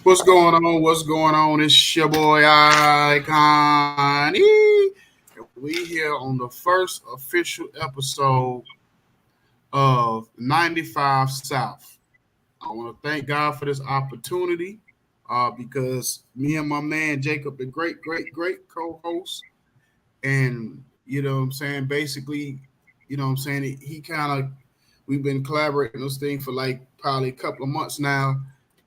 What's going on? What's going on? It's your boy Icon. We here on the first official episode of 95 South. I want to thank God for this opportunity because me and my man Jacob, the great co-host, and you know what I'm saying, basically, you know what I'm saying, he kind of, we've been collaborating this thing for like probably a couple of months now,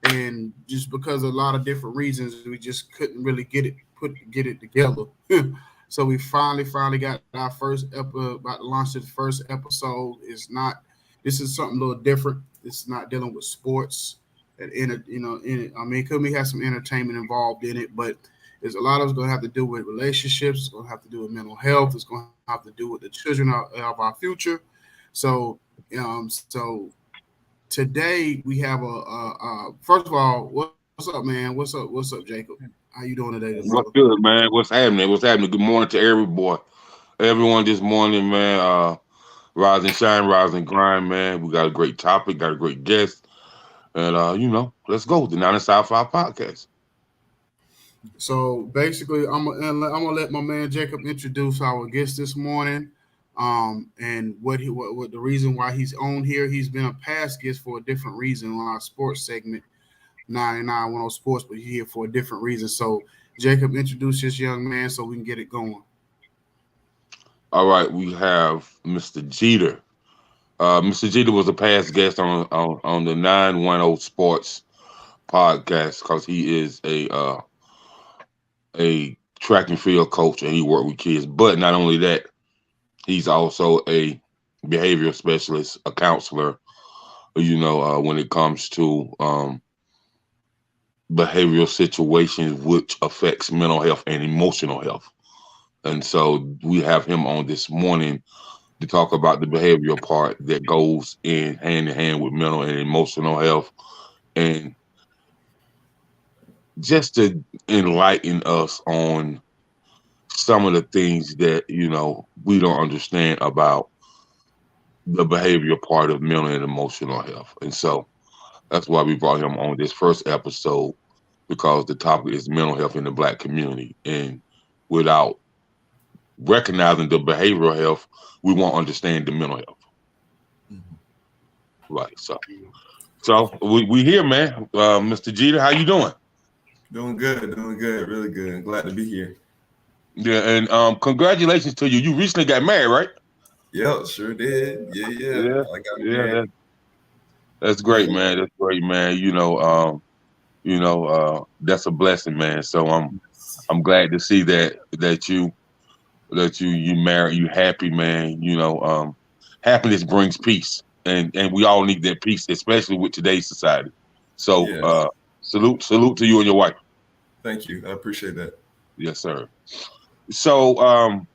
and just because of a lot of different reasons, we just couldn't really get it together. So we finally got our first about to launch the first episode. This is something a little different. It's not dealing with sports and in it. I mean, could we have some entertainment involved in it, but there's a lot of it's going to have to do with relationships. It's going to have to do with mental health. It's going to have to do with the children of our future. So, so today we have first of all, what's up, man? What's up, Jacob? How you doing today, What's brother? good, man? What's happening? What's happening? Good morning to everyone this morning, man. Rise and shine, rise and grind, man. We got a great topic, got a great guest, and let's go with the 95 podcast. So basically, I'm gonna let my man Jacob introduce our guest this morning, and what the reason why he's on here. He's been a past guest for a different reason on our sports segment, 9910 Sports, but he's here for a different reason. So Jacob, introduce this young man so we can get it going. All right, we have Mr. Jeter. Mr. Jeter was a past guest on the 910 Sports podcast because he is a track and field coach and he worked with kids. But not only that, he's also a behavioral specialist, a counselor. When it comes to behavioral situations which affects mental health and emotional health. And so we have him on this morning to talk about the behavioral part that goes in hand with mental and emotional health, and just to enlighten us on some of the things that we don't understand about the behavioral part of mental and emotional health. And so that's why we brought him on this first episode, because the topic is mental health in the Black community. And without recognizing the behavioral health, we won't understand the mental health. Right. So we here, man. Mr. Jeter, how you doing? Doing good, really good. Glad to be here. Yeah, and congratulations to you. You recently got married, right? Yep, sure did. Yeah. Yeah, I got yeah. married. That's great, man. That's great, man. That's a blessing, man. So I'm glad to see that you married, you happy, man. Happiness brings peace, and we all need that peace, especially with today's society. So Yeah, salute to you and your wife. thank you. I appreciate that. Yes, sir. So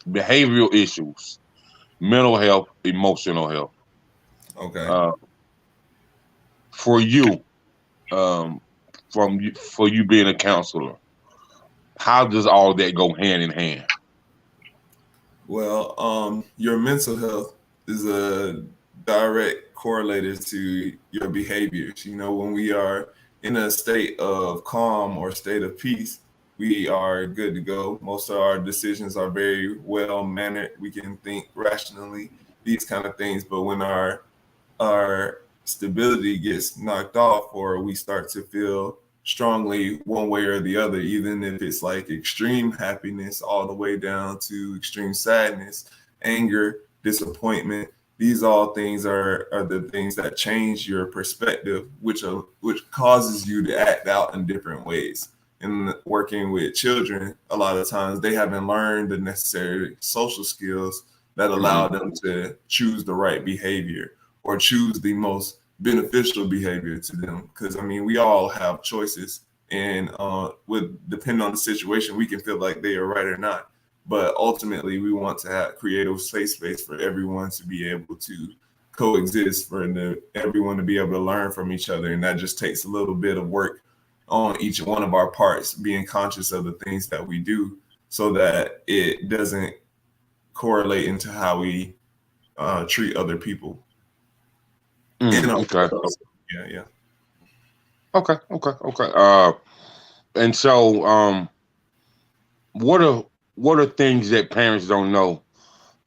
behavioral issues, mental health, emotional health. Okay. Uh, for you, um, for you being a counselor, how does all that go hand in hand? Well, your mental health is a direct correlated to your behaviors. When we are in a state of calm or state of peace, we are good to go. Most of our decisions are very well mannered. We can think rationally, these kind of things. But when our stability gets knocked off, or we start to feel strongly one way or the other, even if it's like extreme happiness all the way down to extreme sadness, anger, disappointment. These all things are the things that change your perspective, which causes you to act out in different ways. And working with children, a lot of times they haven't learned the necessary social skills that allow them to choose the right behavior or choose the most beneficial behavior to them. Because we all have choices, and with depending on the situation, we can feel like they are right or not. But ultimately, we want to create a safe space for everyone to be able to coexist, for everyone to be able to learn from each other, and that just takes a little bit of work on each one of our parts, being conscious of the things that we do, so that it doesn't correlate into how we treat other people. Okay. Yeah. Okay. And so, what are things that parents don't know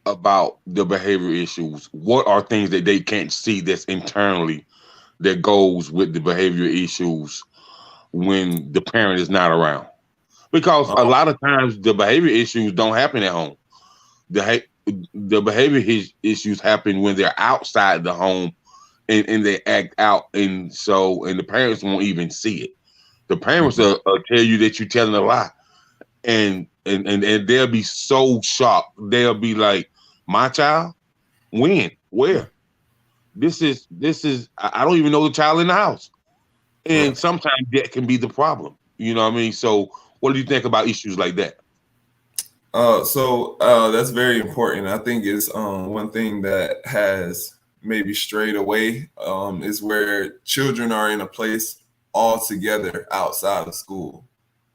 about the behavior issues? What are things that they can't see that's internally that goes with the behavior issues when the parent is not around? Because a Um, lot of times the behavior issues don't happen at home. The behavior issues happen when they're outside the home and they act out, and the parents won't even see it. The parents exactly. will tell you that you're telling a lie, and they'll be so shocked. They'll be like, "My child, when, where? This is. I don't even know the child in the house." And Right. sometimes that can be the problem. You know what I mean? So, what do you think about issues like that? That's very important. I think it's one thing that has maybe strayed away is where children are in a place all together outside of school.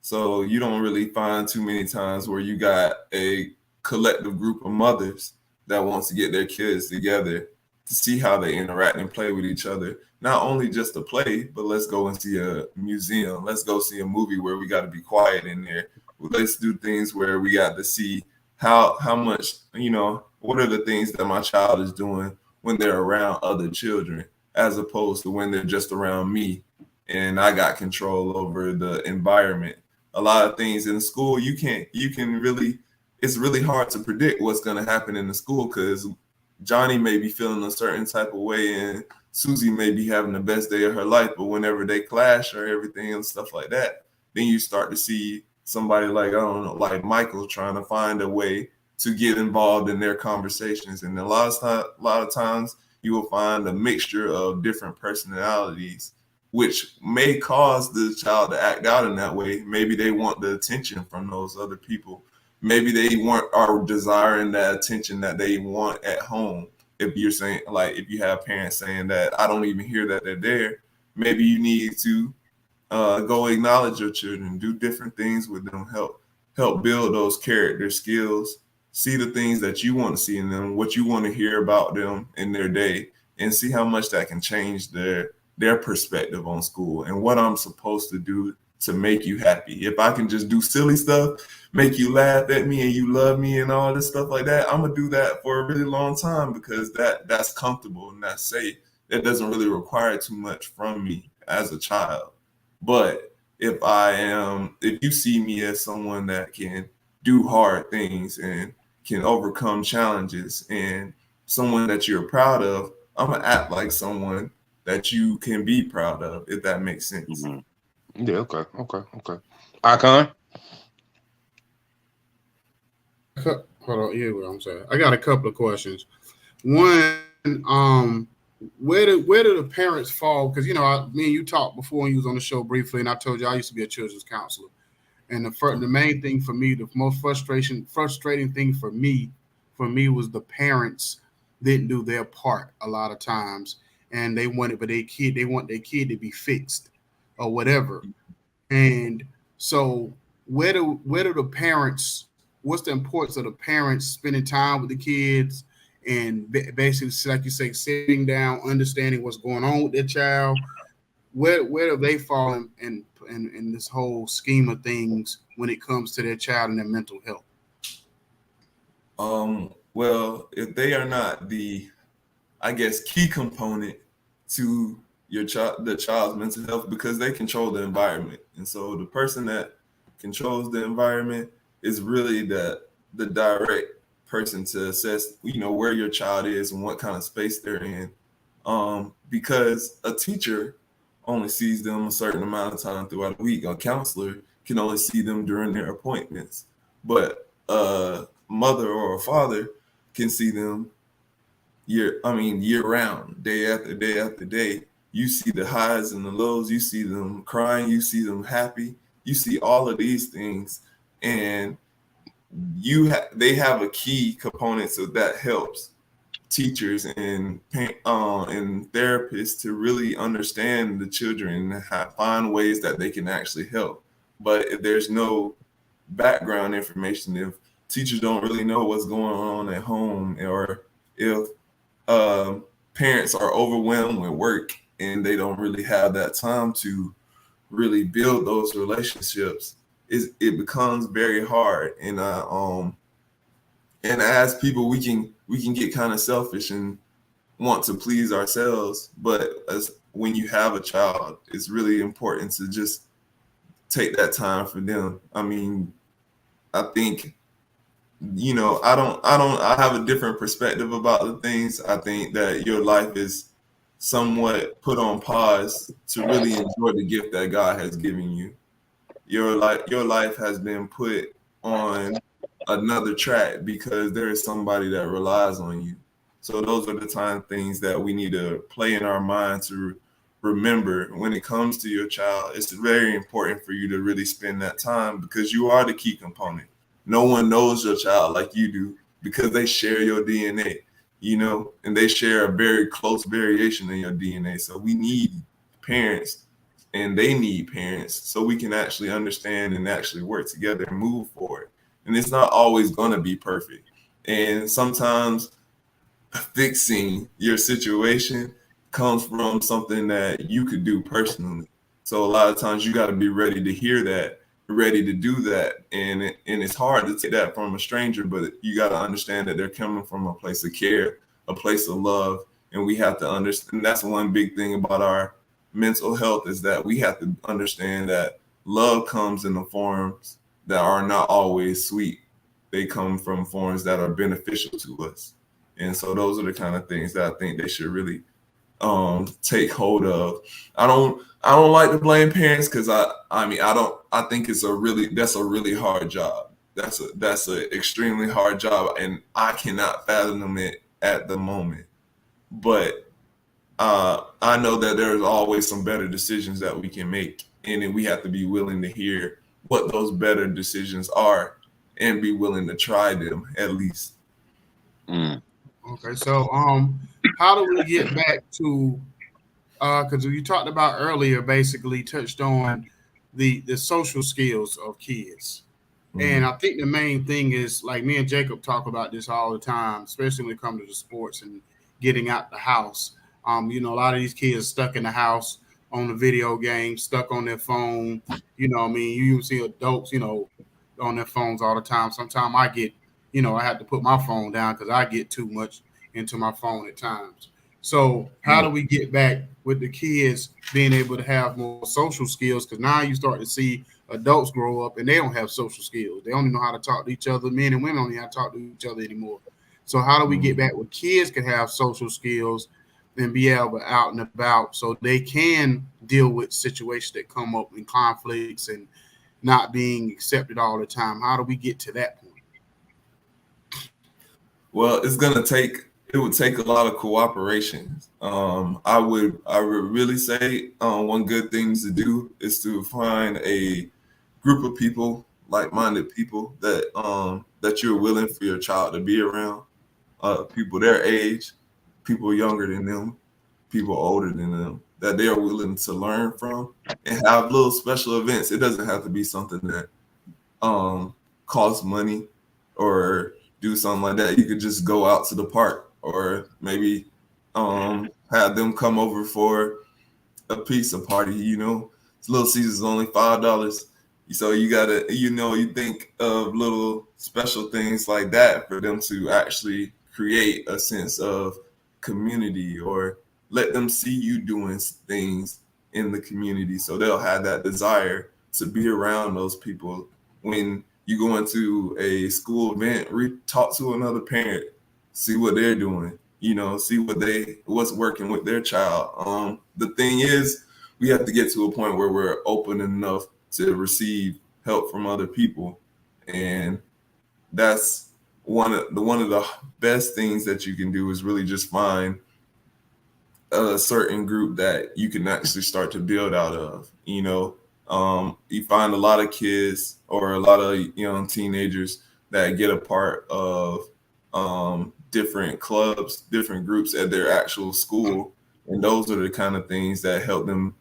So you don't really find too many times where you got a collective group of mothers that wants to get their kids together to see how they interact and play with each other. Not only just to play, but let's go and see a museum. Let's go see a movie where we got to be quiet in there. Let's do things where we got to see how much, what are the things that my child is doing when they're around other children, as opposed to when they're just around me and I got control over the environment. A lot of things in school it's really hard to predict what's going to happen in the school, because Johnny may be feeling a certain type of way and Susie may be having the best day of her life, but whenever they clash or everything and stuff like that, then you start to see somebody like, I don't know, like Michael trying to find a way to get involved in their conversations. And a lot of times you will find a mixture of different personalities, which may cause the child to act out in that way. Maybe they want the attention from those other people. Maybe they are desiring that attention that they want at home. If you're saying, like, if you have parents saying that I don't even hear that they're there, maybe you need to go acknowledge your children, do different things with them, help build those character skills, see the things that you want to see in them, what you want to hear about them in their day, and see how much that can change their perspective on school and what I'm supposed to do to make you happy. If I can just do silly stuff, make you laugh at me and you love me and all this stuff like that, I'm gonna do that for a really long time, because that's comfortable and that's safe. That doesn't really require too much from me as a child. But if you see me as someone that can do hard things and can overcome challenges and someone that you're proud of, I'm gonna act like someone that you can be proud of, if that makes sense. Hmm. Yeah. Okay. Icon. Hold on, yeah, what I'm saying. I got a couple of questions. One, where do the parents fall? Because me and you talked before, and you was on the show briefly, and I told you I used to be a children's counselor. And the main thing for me, the most frustrating thing for me was the parents didn't do their part a lot of times, and they want their kid to be fixed or whatever. And so where do the parents? What's the importance of the parents spending time with the kids and basically, like you say, sitting down, understanding what's going on with their child? Where do they fall in this whole scheme of things when it comes to their child and their mental health? Well, if they are not the, I guess, key component to the child's mental health, because they control the environment. And so the person that controls the environment is really the direct person to assess, where your child is and what kind of space they're in. Because a teacher only sees them a certain amount of time throughout the week. A counselor can only see them during their appointments. But a mother or a father can see them year round, day after day after day. You see the highs and the lows, you see them crying, you see them happy, you see all of these things. And they have a key component, so that helps teachers and therapists to really understand the children and find ways that they can actually help. But if there's no background information, if teachers don't really know what's going on at home, or if parents are overwhelmed with work and they don't really have that time to really build those relationships, it becomes very hard. And as people, we can get kind of selfish and want to please ourselves. But as when you have a child, it's really important to just take that time for them. I mean, I think, I have a different perspective about the things. I think that your life is somewhat put on pause to really enjoy the gift that God has given you. Your life has been put on another track because there is somebody that relies on you. So those are the things that we need to play in our mind to remember when it comes to your child. It's very important for you to really spend that time because you are the key component. No one knows your child like you do because they share your DNA, and they share a very close variation in your DNA. So we need parents and they need parents so we can actually understand and actually work together and move forward. And it's not always going to be perfect. And sometimes fixing your situation comes from something that you could do personally. So a lot of times you got to be ready to hear that, ready to do that. And it's hard to take that from a stranger, but you got to understand that they're coming from a place of care, a place of love. And we have to understand, that's one big thing about our mental health, is that we have to understand that love comes in the forms that are not always sweet. They come from forms that are beneficial to us. And so those are the kind of things that I think they should really take hold of. I don't like to blame parents because I think that's a really hard job. That's a extremely hard job, and I cannot fathom it at the moment. But I know that there's always some better decisions that we can make, and then we have to be willing to hear what those better decisions are and be willing to try them at least. Okay, so how do we get back to because you talked about earlier, basically touched on the social skills of kids. And I think the main thing is, like, me and Jacob talk about this all the time, especially when it comes to the sports and getting out the house. A lot of these kids stuck in the house on the video game, stuck on their phone. You even see adults, on their phones all the time. Sometimes I get, I have to put my phone down because I get too much into my phone at times. So how do we get back with the kids being able to have more social skills? Because now you start to see adults grow up and they don't have social skills. They only know how to talk to each other. Men and women don't know how to talk to each other anymore. So how do we get back where kids can have social skills and be able to out and about so they can deal with situations that come up in conflicts and not being accepted all the time? How do we get to that point? Well, it would take a lot of cooperation. I would really say one good thing to do is to find a group of people, like-minded people that you're willing for your child to be around. People their age, people younger than them, people older than them, that they are willing to learn from and have little special events. It doesn't have to be something that costs money or do something like that. You could just go out to the park or maybe have them come over for a pizza party. Little Caesar's only $5. So you gotta, you think of little special things like that for them to actually create a sense of community, or let them see you doing things in the community. So they'll have that desire to be around those people. When you go into a school event, talk to another parent, see what they're doing, see what's working with their child. The thing is, we have to get to a point where we're open enough to receive help from other people. And that's one of the best things that you can do, is really just find a certain group that you can actually start to build out of. You find a lot of kids or a lot of young teenagers that get a part of different clubs, different groups at their actual school. And those are the kind of things that help them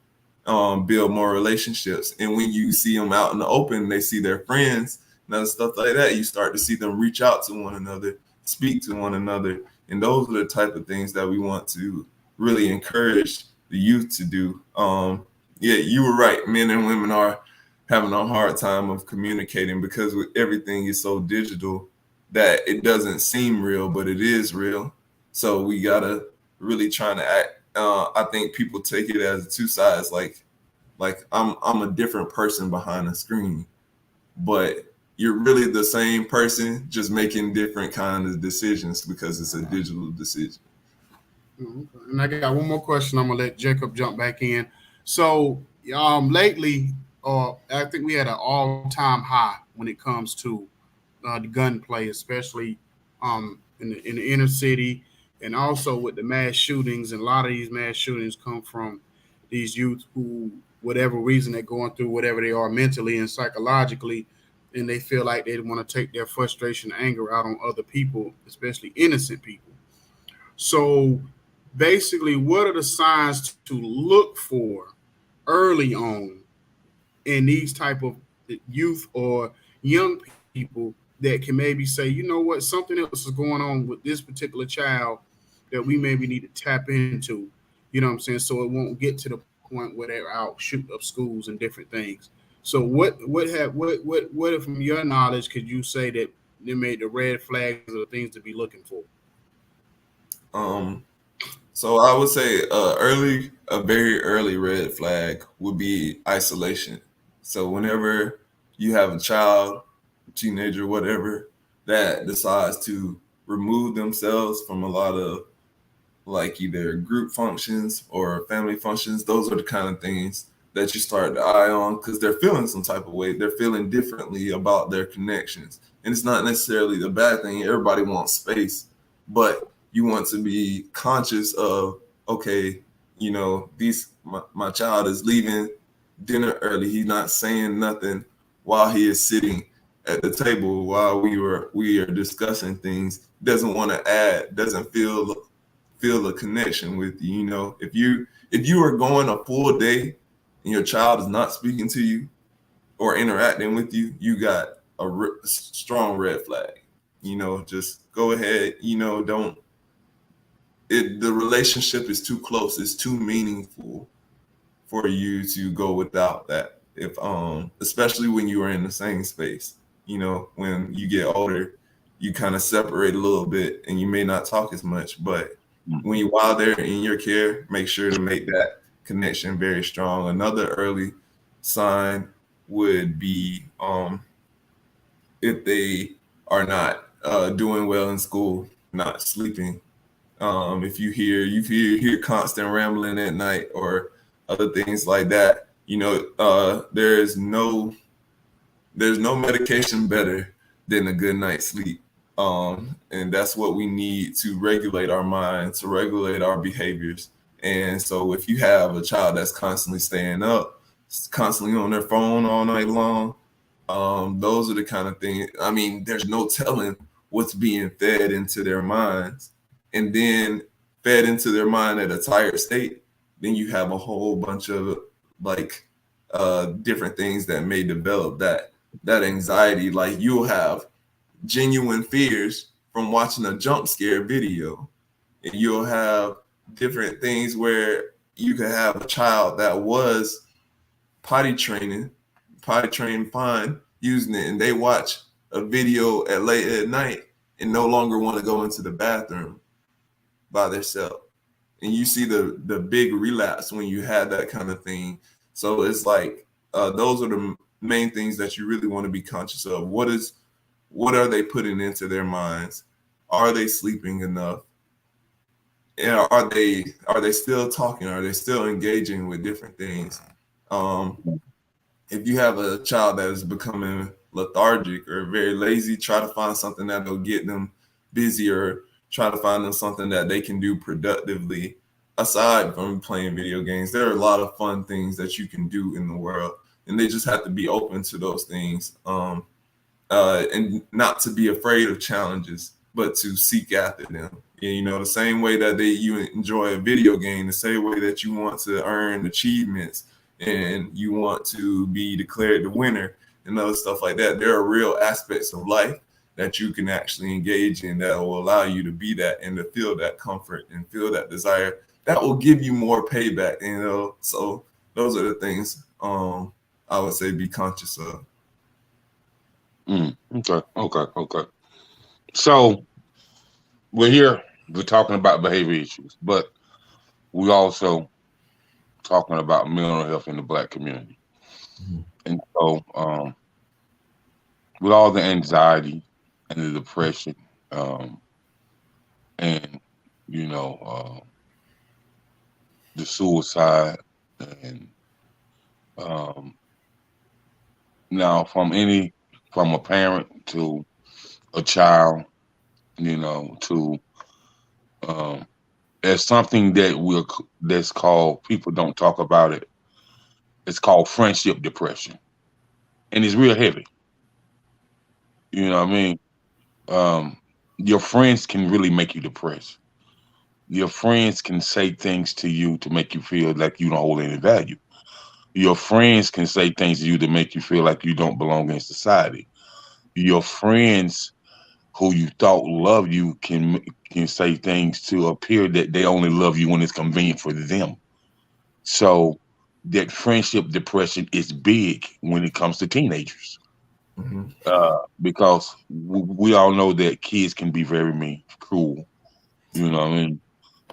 build more relationships. And when you see them out in the open, they see their friends and other stuff like that, you start to see them reach out to one another, speak to one another. And those are the type of things that we want to really encourage the youth to do. Yeah, you were right. Men and women are having a hard time of communicating because with everything is so digital that it doesn't seem real, but it is real. So we gotta really trying to act. I think people take it as two sides. Like I'm a different person behind the screen, but you're really the same person, just making different kinds of decisions because it's a digital decision. And I got one more question. I'm gonna let Jacob jump back in. So, lately, I think we had an all-time high when it comes to the gunplay, especially in the inner city, and also with the mass shootings. And a lot of these mass shootings come from these youth who, whatever reason they're going through, whatever they are mentally and psychologically, and they feel like they want to take their frustration and anger out on other people, especially innocent people. So basically, what are the signs to look for early on in these type of youth or young people that can maybe say, you know what, something else is going on with this particular child that we maybe need to tap into, you know what I'm saying, so it won't get to the point where they're out shooting up schools and different things. So what from your knowledge could you say that they made the red flags or the things to be looking for? Um, so I would say a very early red flag would be isolation. So whenever you have a child, teenager, whatever, that decides to remove themselves from a lot of like either group functions or family functions, those are the kind of things that you start to eye on because they're feeling some type of way. They're feeling differently about their connections. And it's not necessarily the bad thing. Everybody wants space, but you want to be conscious of, okay, my child is leaving dinner early. He's not saying nothing while he is sitting at the table while we are discussing things. Doesn't want to add, doesn't feel a connection with you. If you are going a full day and your child is not speaking to you or interacting with you, you got a strong red flag. Just go ahead. Don't the relationship is too close. It's too meaningful for you to go without that. If especially when you are in the same space. When you get older, you kind of separate a little bit and you may not talk as much, but when you while they're in your care, make sure to make that connection very strong. Another early sign would be if they are not doing well in school, not sleeping. If you hear constant rambling at night or other things like that, there's no medication better than a good night's sleep. And that's what we need to regulate our minds, to regulate our behaviors. And so if you have a child that's constantly staying up, constantly on their phone all night long, those are the kind of things. I mean, there's no telling what's being fed into their minds. And then fed into their mind at a tired state, then you have a whole bunch of like different things that may develop that anxiety. Like you'll have genuine fears from watching a jump scare video, and you'll have different things where you could have a child that was potty trained fine using it, and they watch a video at late at night and no longer want to go into the bathroom by themselves. And you see the big relapse when you have that kind of thing. So it's like those are the main things that you really want to be conscious of. What are they putting into their minds? Are they sleeping enough? And are they still talking? Are they still engaging with different things? If you have a child that is becoming lethargic or very lazy, try to find something that will get them busy, or try to find them something that they can do productively aside from playing video games. There are a lot of fun things that you can do in the world, and they just have to be open to those things, and not to be afraid of challenges, but to seek after them. And, the same way that you enjoy a video game, the same way that you want to earn achievements and you want to be declared the winner and other stuff like that. There are real aspects of life that you can actually engage in that will allow you to be that and to feel that comfort and feel that desire. That will give you more payback, So Those are the things I would say be conscious of. Okay. So we're talking about behavior issues, but we also talking about mental health in the Black community. And so, with all the anxiety and the depression, um, and you know, the suicide, and um, now from a parent to a child, to um, there's something that's called, people don't talk about it. It's called friendship depression, and it's real heavy. You know what I mean? Um, your friends can really make you depressed. Your friends can say things to you to make you feel like you don't hold any value. Your friends can say things to you to make you feel like you don't belong in society. Your friends who you thought love you can say things to appear that they only love you when it's convenient for them. So that friendship depression is big when it comes to teenagers, Mm-hmm. because we all know that kids can be very mean, cruel. You know what I mean?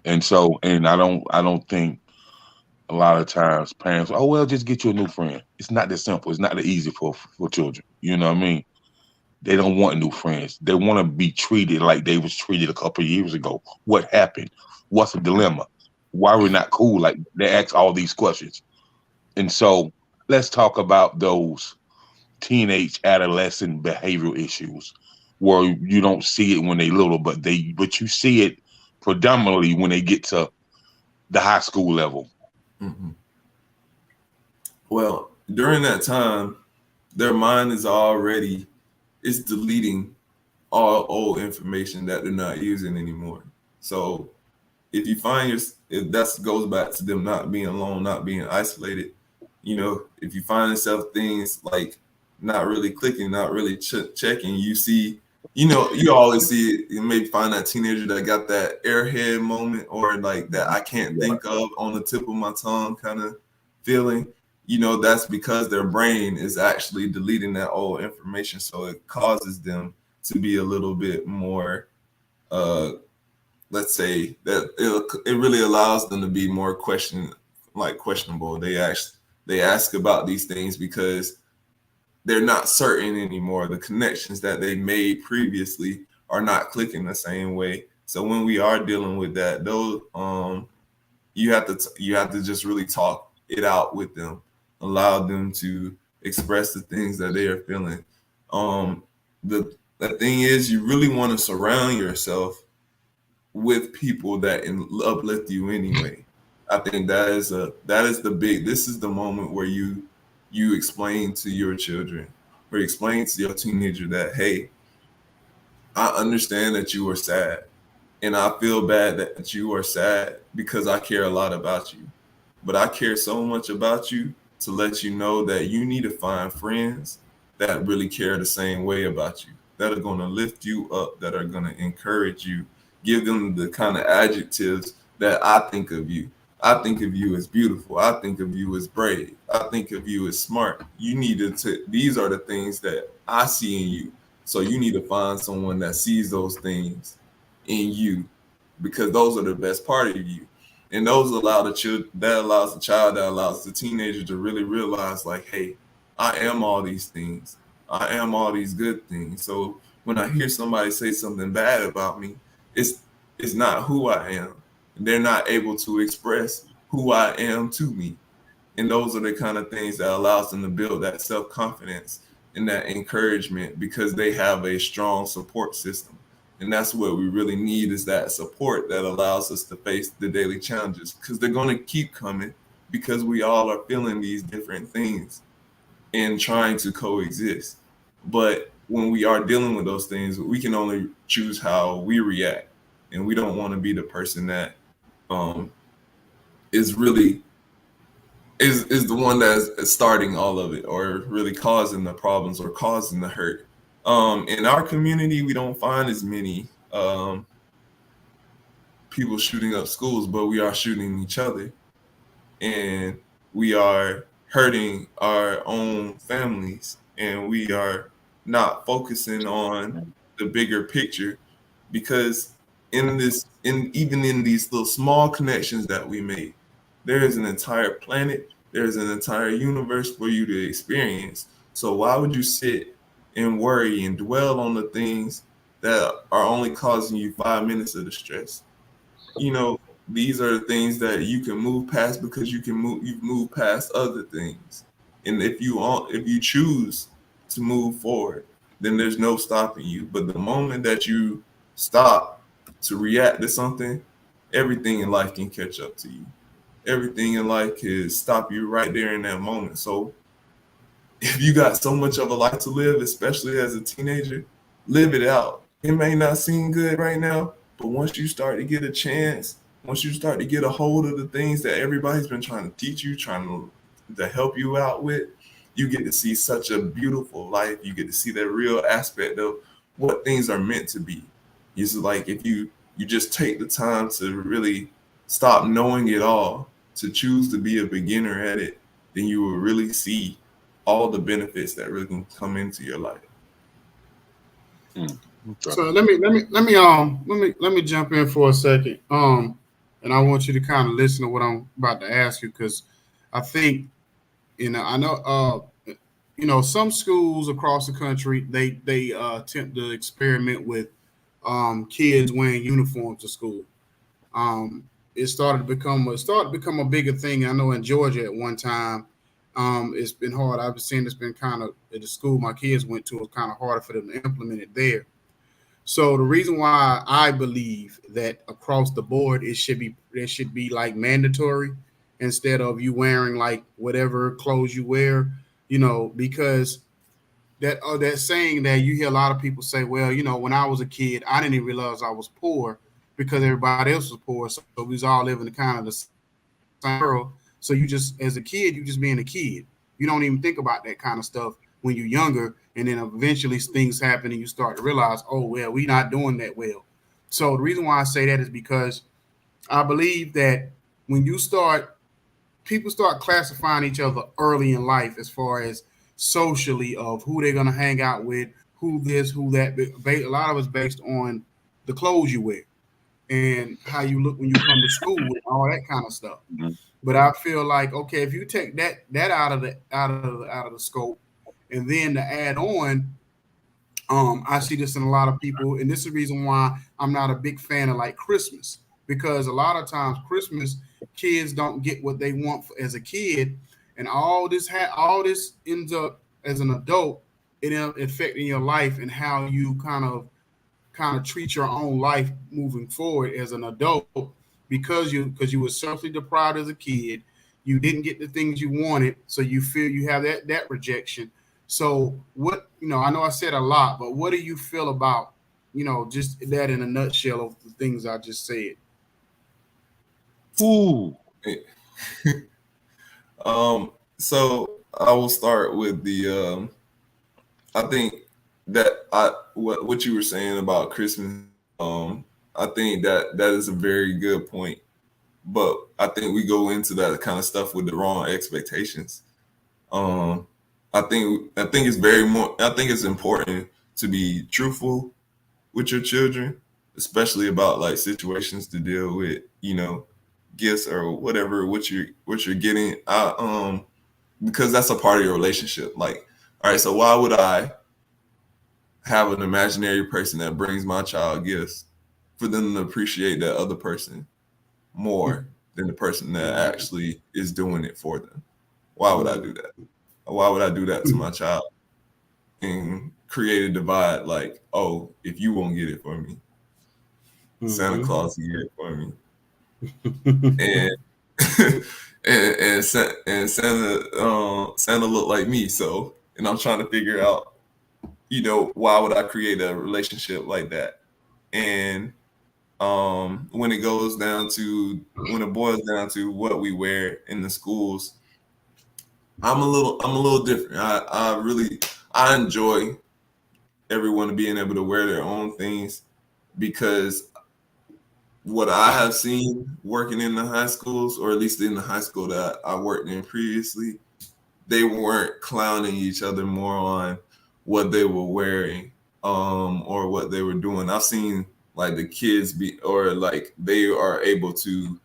And so, and I don't think a lot of times parents, oh well, just get you a new friend. It's not that simple. It's not that easy for children. You know what I mean? They don't want new friends. They want to be treated like they was treated a couple of years ago. What happened? What's the dilemma? Why we're not cool? Like, they ask all these questions. And so let's talk about those teenage adolescent behavioral issues where you don't see it when they little, but you see it predominantly when they get to the high school level. Mm-hmm. Well, during that time, their mind is already, it's deleting all old information that they're not using anymore. So if you find if that goes back to them not being alone, not being isolated, if you find yourself things like not really clicking, not really checking, you see, you always see it. You maybe find that teenager that got that airhead moment, or like that I can't think of on the tip of my tongue kind of feeling. That's because their brain is actually deleting that old information. So it causes them to be a little bit more, let's say that it really allows them to be more questionable. They ask about these things because they're not certain anymore. The connections that they made previously are not clicking the same way. So when we are dealing with that, those you have to just really talk it out with them, allow them to express the things that they are feeling. Um, the thing is, you really want to surround yourself with people that uplift you anyway. I think this is the moment where you explain to your children, or explain to your teenager that, hey, I understand that you are sad, and I feel bad that you are sad because I care a lot about you. But I care so much about you to let you know that you need to find friends that really care the same way about you, that are going to lift you up, that are going to encourage you, give them the kind of adjectives that I think of you. I think of you as beautiful. I think of you as brave. I think of you as smart. These are the things that I see in you. So you need to find someone that sees those things in you, because those are the best part of you. And those allow that allows the child, that allows the teenager to really realize, like, hey, I am all these things. I am all these good things. So when I hear somebody say something bad about me, it's it's not who I am. They're not able to express who I am to me. And those are the kind of things that allows them to build that self-confidence and that encouragement, because they have a strong support system. And that's what we really need, is that support that allows us to face the daily challenges, because they're going to keep coming, because we all are feeling these different things and trying to coexist. But when we are dealing with those things, we can only choose how we react. And we don't want to be the person that um, is really is the one that's starting all of it, or really causing the problems, or causing the hurt. In our community, we don't find as many people shooting up schools, but we are shooting each other. And we are hurting our own families, and we are not focusing on the bigger picture, because in even in these little small connections that we make, there is an entire planet, there's an entire universe for you to experience. So why would you sit and worry and dwell on the things that are only causing you 5 minutes of the stress? You know, these are the things that you can move past, because you've moved past other things. And if you choose to move forward, then there's no stopping you. But the moment that you stop to react to something, everything in life can catch up to you. Everything in life can stop you right there in that moment. So if you got so much of a life to live, especially as a teenager, live it out. It may not seem good right now, but once you start to get a chance, once you start to get a hold of the things that everybody's been trying to teach you, trying to help you out with, you get to see such a beautiful life. You get to see that real aspect of what things are meant to be. It's like if you just take the time to really stop knowing it all, to choose to be a beginner at it, then you will really see all the benefits that really can come into your life. Okay. So let me jump in for a second. And I want you to kind of listen to what I'm about to ask you, because I think, I know some schools across the country, they attempt to experiment with kids wearing uniforms to school. Um, it started to become a bigger thing. I know in Georgia at one time, it's been hard. I've seen it's been kind of at the school my kids went to, it was kind of harder for them to implement it there. So the reason why I believe that across the board it should be like mandatory instead of you wearing like whatever clothes you wear, because that saying that you hear a lot of people say, well, when I was a kid, I didn't even realize I was poor because everybody else was poor. So we was all living kind of the same world. So you just, as a kid, you just being a kid. You don't even think about that kind of stuff when you're younger. And then eventually things happen and you start to realize, oh, well, we not doing that well. So the reason why I say that is because I believe that when you start people start classifying each other early in life as far as socially of who they're gonna hang out with, who this, who that. A lot of it's based on the clothes you wear and how you look when you come to school and all that kind of stuff. Mhm. But I feel like, okay, if you take that out of the scope, and then to add on, I see this in a lot of people, and this is the reason why I'm not a big fan of like Christmas, because a lot of times Christmas kids don't get what they want as a kid, and all this ends up as an adult, it ends up affecting your life and how you kind of treat your own life moving forward as an adult, because you were socially deprived as a kid, you didn't get the things you wanted, so you feel you have that rejection. So what, I know I said a lot, but what do you feel about, just that in a nutshell of the things I just said? Ooh. So I will start with I think that what you were saying about Christmas. I think that is a very good point, but I think we go into that kind of stuff with the wrong expectations. Um, I think it's very more. I think it's important to be truthful with your children, especially about like situations to deal with, gifts or whatever what you're getting. Because that's a part of your relationship. Like, all right, so why would I have an imaginary person that brings my child gifts for them to appreciate that other person more than the person that actually is doing it for them? Why would I do that? Why would I do that to my child and create a divide? Like, oh, if you won't get it for me, Santa Claus will get it for me, and and Santa looked like me. So, and I'm trying to figure out, why would I create a relationship like that? And when it boils down to what we wear in the schools, I'm a little different. I enjoy everyone being able to wear their own things, because what I have seen working in the high schools, or at least in the high school that I worked in previously, they weren't clowning each other more on what they were wearing, or what they were doing. I've seen like the kids be, or like they are able to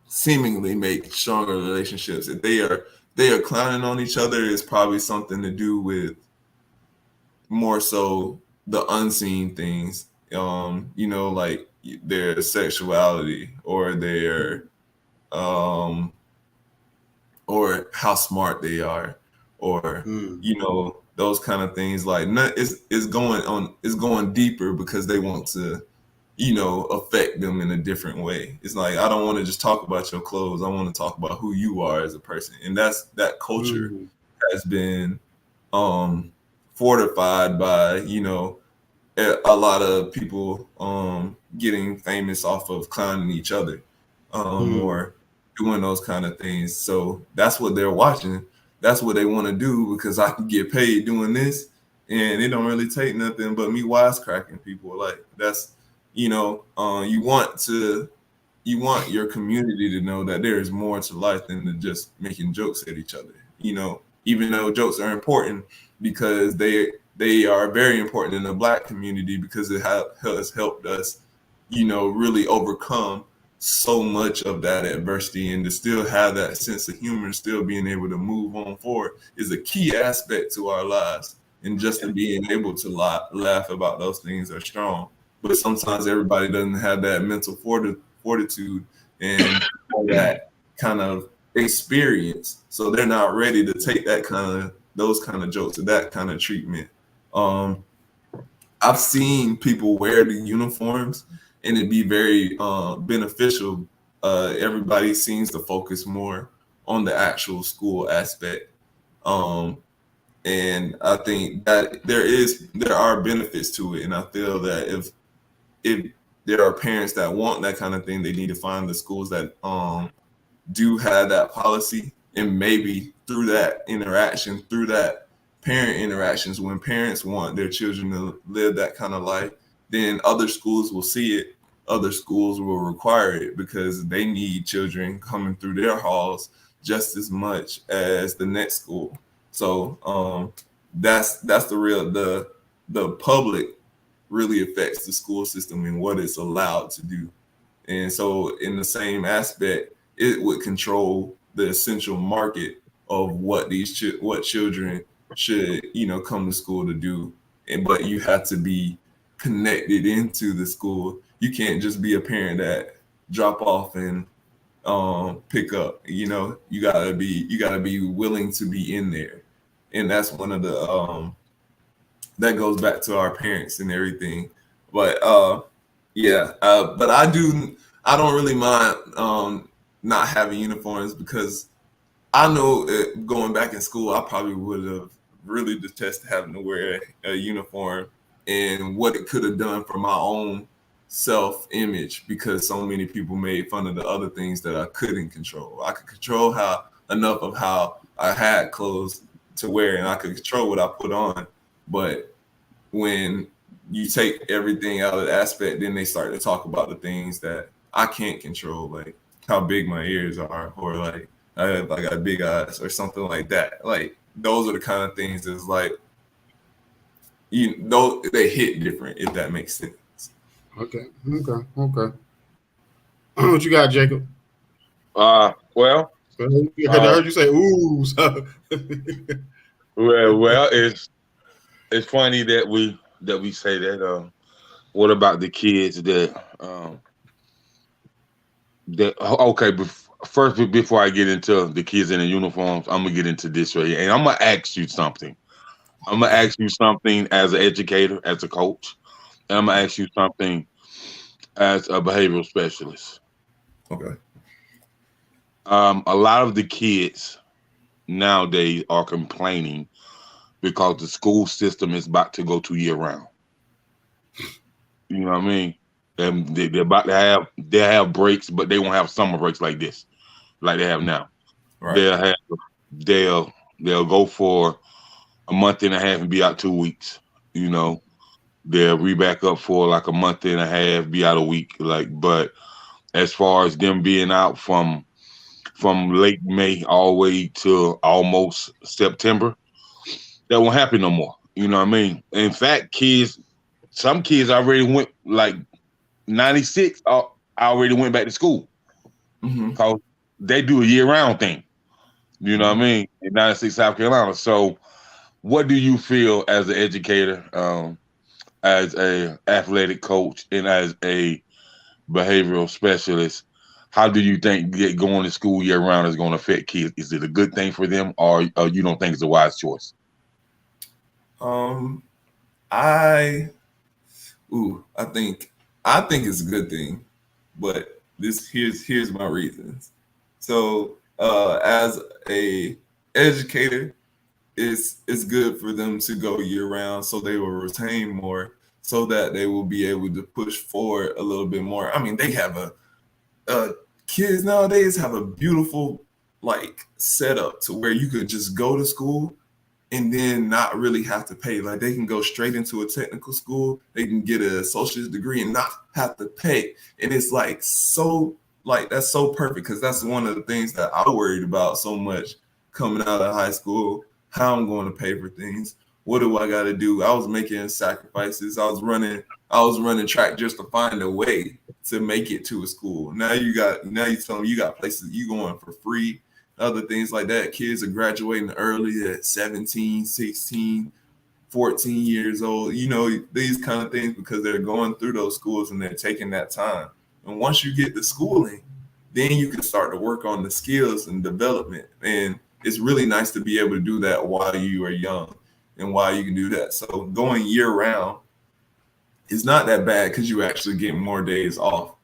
seemingly make stronger relationships. If they are clowning on each other, it's probably something to do with more so the unseen things, like their sexuality or their um or how smart they are, or those kind of things. Like, it's going deeper because they want to affect them in a different way. It's like, I don't want to just talk about your clothes, I want to talk about who you are as a person. And that culture has been fortified by a lot of people getting famous off of clowning each other, or doing those kind of things. So that's what they're watching. That's what they want to do, because I can get paid doing this, and it don't really take nothing but me wisecracking people. Like, that's you want your community to know that there is more to life than to just making jokes at each other. Even though jokes are important, because they are very important in the Black community, because it has helped us, really overcome so much of that adversity, and to still have that sense of humor, still being able to move on forward, is a key aspect to our lives. And just to being able to laugh about those things are strong. But sometimes everybody doesn't have that mental fortitude and that kind of experience, so they're not ready to take those kind of jokes or that kind of treatment. I've seen people wear the uniforms and it be very beneficial. Everybody seems to focus more on the actual school aspect. And I think that there are benefits to it. And I feel that if there are parents that want that kind of thing, they need to find the schools that do have that policy, and maybe through that parent interactions, when parents want their children to live that kind of life, then other schools will see it, other schools will require it, because they need children coming through their halls just as much as the next school. So that's the public really affects the school system and what it's allowed to do. And so in the same aspect, it would control the essential market of what what children should come to school to do. But you have to be connected into the school. You can't just be a parent that drop off and pick up. You gotta be willing to be in there. And that's one of the that goes back to our parents and everything. But but I don't really mind not having uniforms, because I know going back in school, I probably would have really detested having to wear a uniform, and what it could have done for my own self-image, because so many people made fun of the other things that I couldn't control. I could control enough of how I had clothes to wear, and I could control what I put on. But when you take everything out of the aspect, then they start to talk about the things that I can't control, like how big my ears are, or like I got big eyes, or something like that. Like, those are the kind of things that's like, they hit different, if that makes sense. Okay. What you got, Jacob? Well, I heard you say ooh. So. well, it's funny that we say that. What about the kids first, before I get into the kids in the uniforms, I'm gonna get into this right here, and I'm gonna ask you something. I'm gonna ask you something as an educator, as a coach, and I'm gonna ask you something as a behavioral specialist. Okay. A lot of the kids nowadays are complaining because the school system is about to go to year round. You know what I mean? They're about to have breaks, but they won't have summer breaks like this, like they have now. Right. They'll go for a month and a half and be out 2 weeks. They'll be back up for like a month and a half, be out a week. Like, but as far as them being out from late May all the way to almost September, that won't happen no more. You know what I mean? In fact, some kids already went like 96. Already went back to school Mm-hmm. because they do a year round thing. You know what I Mm-hmm. mean? In 96, South Carolina. So, what do you feel as an educator, as a athletic coach, and as a behavioral specialist? How do you think going to school year round is going to affect kids? Is it a good thing for them, or you don't think it's a wise choice? Um, I I think it's a good thing, but here's my reasons. So, as a educator, it's good for them to go year round, so they will retain more, so that they will be able to push forward a little bit more. I mean, they have uh, kids nowadays have a beautiful like setup to where you could just go to school and then not really have to pay. Like they can go straight into a technical school, they can get a associate's degree and not have to pay. And it's like so like that's so perfect because that's one of the things that I worried about so much coming out of high school. How I'm going to pay for things. What do I got to do? I was making sacrifices. I was running track just to find a way to make it to a school. Now you tell me you got places you going for free, other things like that. Kids are graduating early at 17, 16, 14 years old, these kind of things because they're going through those schools and they're taking that time. And once you get the schooling, then you can start to work on the skills and development. And it's really nice to be able to do that while you are young and while you can do that. So going year round is not that bad because you actually get more days off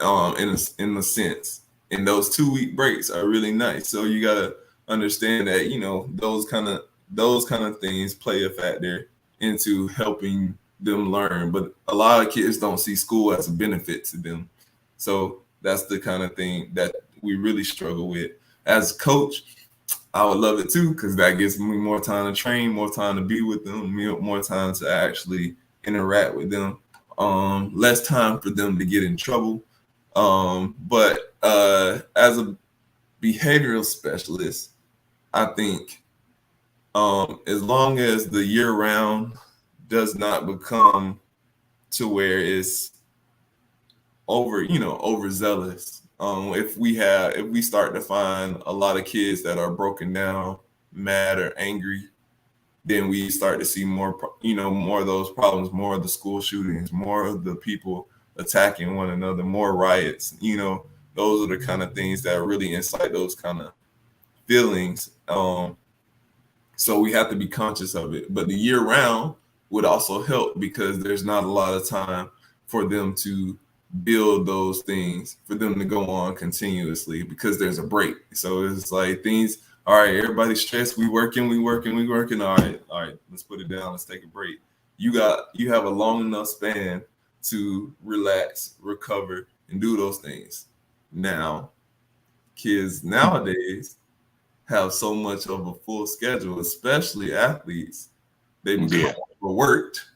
in a sense. And those 2 week breaks are really nice. So you gotta understand that those kind of things play a factor into helping them learn. But a lot of kids don't see school as a benefit to them. So that's the kind of thing that we really struggle with. As a coach, I would love it too because that gives me more time to train, more time to be with them, more time to actually interact with them, less time for them to get in trouble. But as a behavioral specialist, I think as long as the year round does not become to where it's overzealous. If we start to find a lot of kids that are broken down, mad or angry, then we start to see more of those problems, more of the school shootings, more of the people attacking one another, more riots. Those are the kind of things that really incite those kind of feelings. So we have to be conscious of it. But the year round would also help because there's not a lot of time for them to build those things, for them to go on continuously because there's a break. So it's like things, all right, everybody's stressed, we working. All right, let's put it down, let's take a break. You have a long enough span to relax, recover, and do those things. Now, kids nowadays have so much of a full schedule, especially athletes. They become Yeah. overworked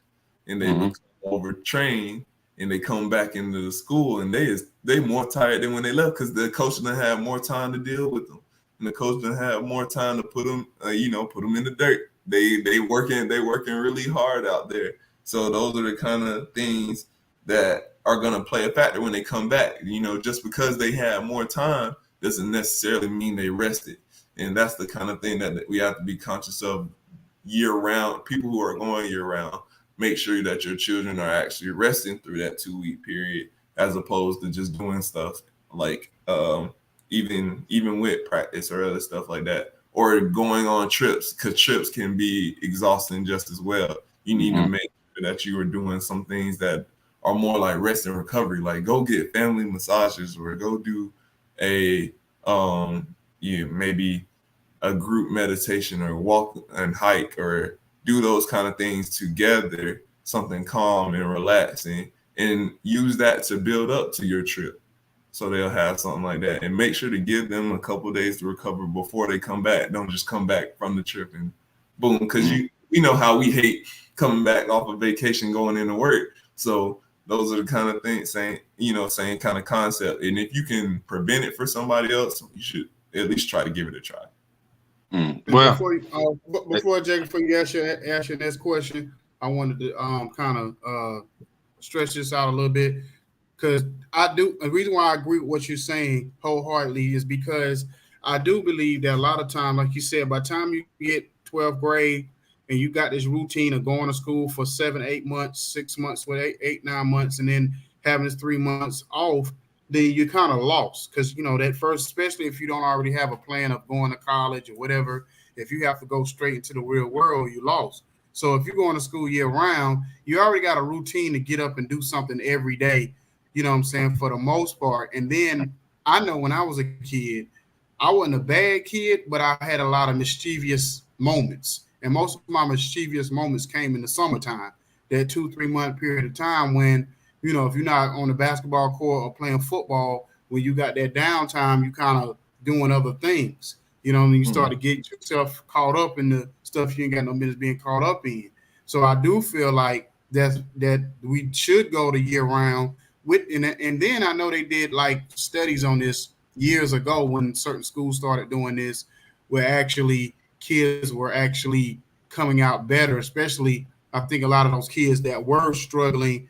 and they Hmm. become overtrained and they come back into the school and they more tired than when they left because the coach done have more time to deal with them and the coach done have more time to put them put them in the dirt. They working really hard out there. So those are the kind of things that are going to play a factor when they come back. Just because they have more time doesn't necessarily mean they rested. And that's the kind of thing that we have to be conscious of year round. People who are going year round, make sure that your children are actually resting through that 2 week period, as opposed to just doing stuff like even with practice or other stuff like that, or going on trips because trips can be exhausting just as well. You need to Hmm. make sure that you are doing some things that are more like rest and recovery, like go get family massages or go do a maybe a group meditation or walk and hike or do those kind of things together, something calm and relaxing, and use that to build up to your trip. So they'll have something like that, and make sure to give them a couple of days to recover before they come back. Don't just come back from the trip and boom, because we know how we hate coming back off of vacation, going into work. So those are the kind of things, same kind of concept. And if you can prevent it for somebody else, you should at least try to give it a try. Well, before you ask your next question, I wanted to kind of stretch this out a little bit, because the reason why I agree with what you're saying wholeheartedly is because I do believe that a lot of time, like you said, by the time you get 12th grade and you got this routine of going to school for 7, 8 months, 6 months, with 9 months, and then having this 3 months off, then you're kind of lost. Because, that first, especially if you don't already have a plan of going to college or whatever, if you have to go straight into the real world, you're lost. So if you're going to school year round, you already got a routine to get up and do something every day, you know what I'm saying, for the most part. And then I know when I was a kid, I wasn't a bad kid, but I had a lot of mischievous moments. And most of my mischievous moments came in the summertime, that 2-3 month period of time when, if you're not on the basketball court or playing football, when you got that downtime, you kind of doing other things. You start to get yourself caught up in the stuff you ain't got no business being caught up in. So I do feel like that we should go to year round and then I know they did like studies on this years ago when certain schools started doing this, where actually kids were actually coming out better, especially I think a lot of those kids that were struggling,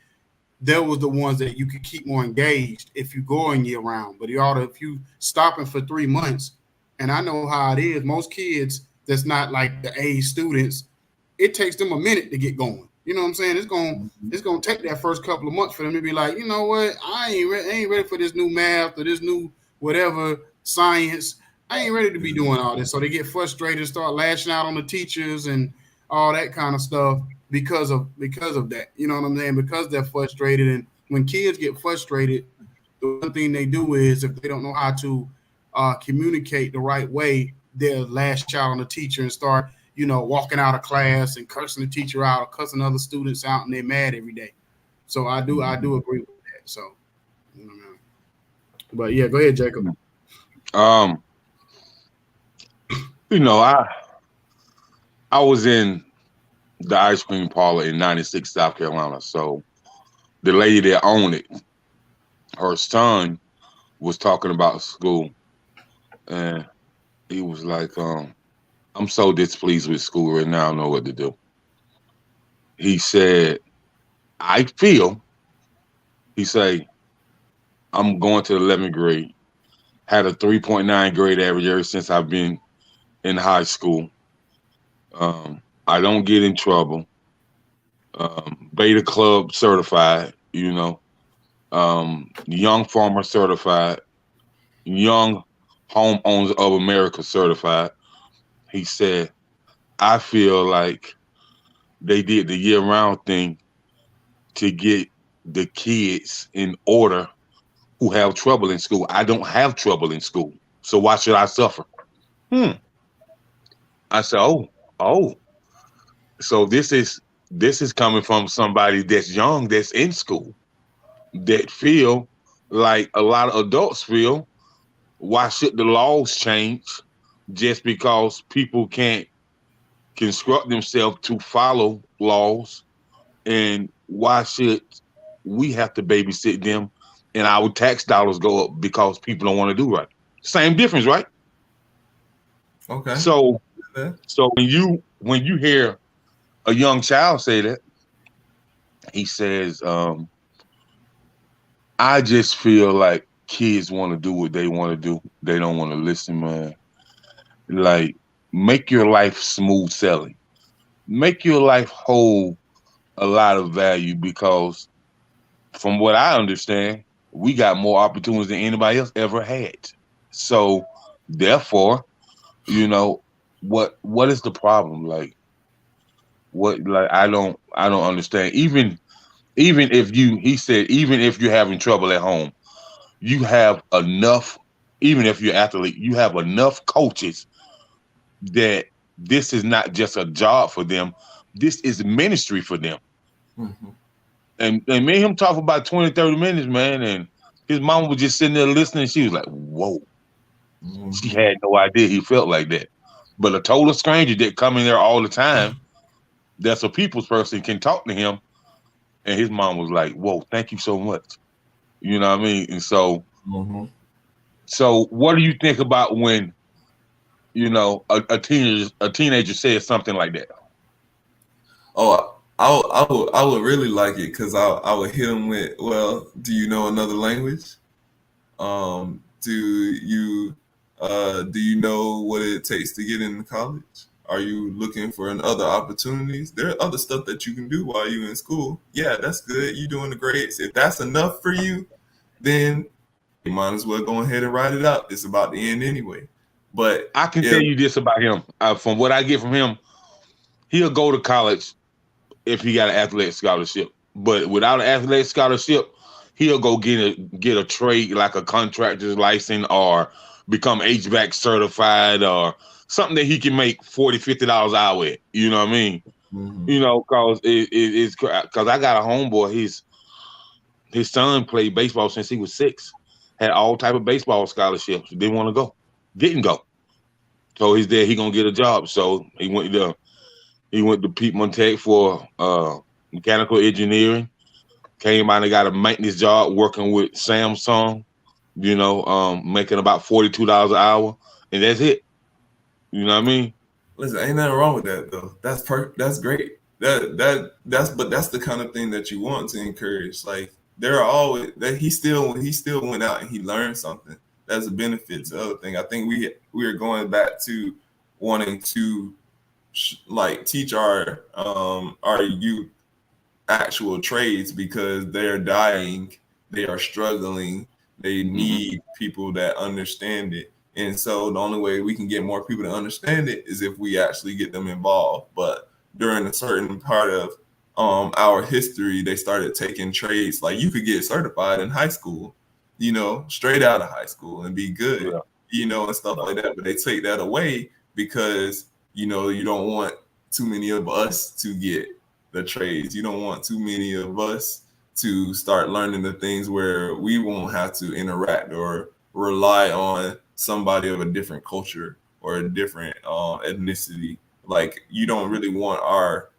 there was the ones that you could keep more engaged if you go in year round. But if you stopping for 3 months, and I know how it is, most kids that's not like the A students, it takes them a minute to get going. You know what I'm saying? It's gonna take that first couple of months for them to be like, you know what, I ain't ready for this new math or this new whatever science. I ain't ready to be doing all this. So they get frustrated, start lashing out on the teachers and all that kind of stuff because of that. You know what I'm saying? Because they're frustrated. And when kids get frustrated, the one thing they do is, if they don't know how to communicate the right way, they'll lash out on the teacher and start, walking out of class and cursing the teacher out or cussing other students out, and they're mad every day. So I do agree with that. So, but yeah, go ahead, Jacob. I was in the ice cream parlor in 96, South Carolina. So the lady that owned it, her son was talking about school, and he was like, I'm so displeased with school right now, I don't know what to do. He said, I'm going to the 11th grade, had a 3.9 grade average ever since I've been in high school. I don't get in trouble. Beta Club certified, young farmer certified, young homeowners of America certified. He said, I feel like they did the year-round thing to get the kids in order who have trouble in school. I don't have trouble in school, so why should I suffer? I said, oh. So this is coming from somebody that's young, that's in school, that feel like a lot of adults feel. Why should the laws change just because people can't construct themselves to follow laws? And why should we have to babysit them and our tax dollars go up because people don't want to do right? Same difference, right? Okay. So when you hear a young child say that, he says, I just feel like kids want to do what they want to do. They don't want to listen, man. Like, make your life smooth sailing. Make your life hold a lot of value, because from what I understand, we got more opportunities than anybody else ever had. So therefore, what is the problem? Like, I don't understand. Even if you're having trouble at home, you have enough, even if you're an athlete, you have enough coaches that this is not just a job for them. This is ministry for them. Mm-hmm. And me and him talk about 20, 30 minutes, man. And his mama was just sitting there listening. She was like, whoa. Mm-hmm. She had no idea he felt like that. But a total stranger that come in there all the time, that's a people's person can talk to him. And his mom was like, "Whoa, thank you so much." You know what I mean? And so, Mhm. so what do you think about when a teenager says something like that? Oh, I would really like it because I would hit him with, well, do you know another language? Do you know what it takes to get into college? Are you looking for other opportunities? There are other stuff that you can do while you're in school. Yeah, that's good. You're doing the grades. If that's enough for you, then you might as well go ahead and write it up. It's about to end anyway. But I can tell if you this about him. From what I get from him, he'll go to college if he got an athletic scholarship. But without an athletic scholarship, he'll go get a trade like a contractor's license or become HVAC certified or something that he can make $40-$50 an hour at. You know what I mean? Mhm. Cause it's because I got a homeboy. His son played baseball since he was 6. Had all type of baseball scholarships. Didn't want to go. Didn't go. So his dad, he gonna get a job. So he went to Piedmont Tech for mechanical engineering. Came out and got a maintenance job working with Samsung. Making about $42 an hour, and that's it. You know what I mean? Listen, ain't nothing wrong with that though. That's great. That's the kind of thing that you want to encourage. Like there are always that he still went out and he learned something. That's a benefit to other thing. I think we are going back to wanting to like teach our youth actual trades because they're dying, they are struggling, they need people that understand it. And so the only way we can get more people to understand it is if we actually get them involved. But during a certain part of our history, they started taking trades. Like you could get certified in high school, straight out of high school and be good, Yeah. and stuff like that. But they take that away because, you don't want too many of us to get the trades. You don't want too many of us to start learning the things where we won't have to interact or rely on somebody of a different culture or a different ethnicity. Like you don't really want our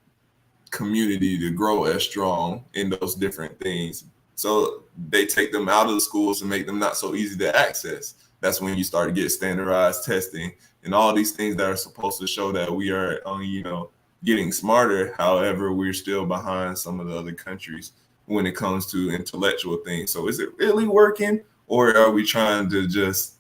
community to grow as strong in those different things. So they take them out of the schools and make them not so easy to access. That's when you start to get standardized testing and all these things that are supposed to show that we are, getting smarter. However, we're still behind some of the other countries when it comes to intellectual things. So is it really working, or are we trying to just,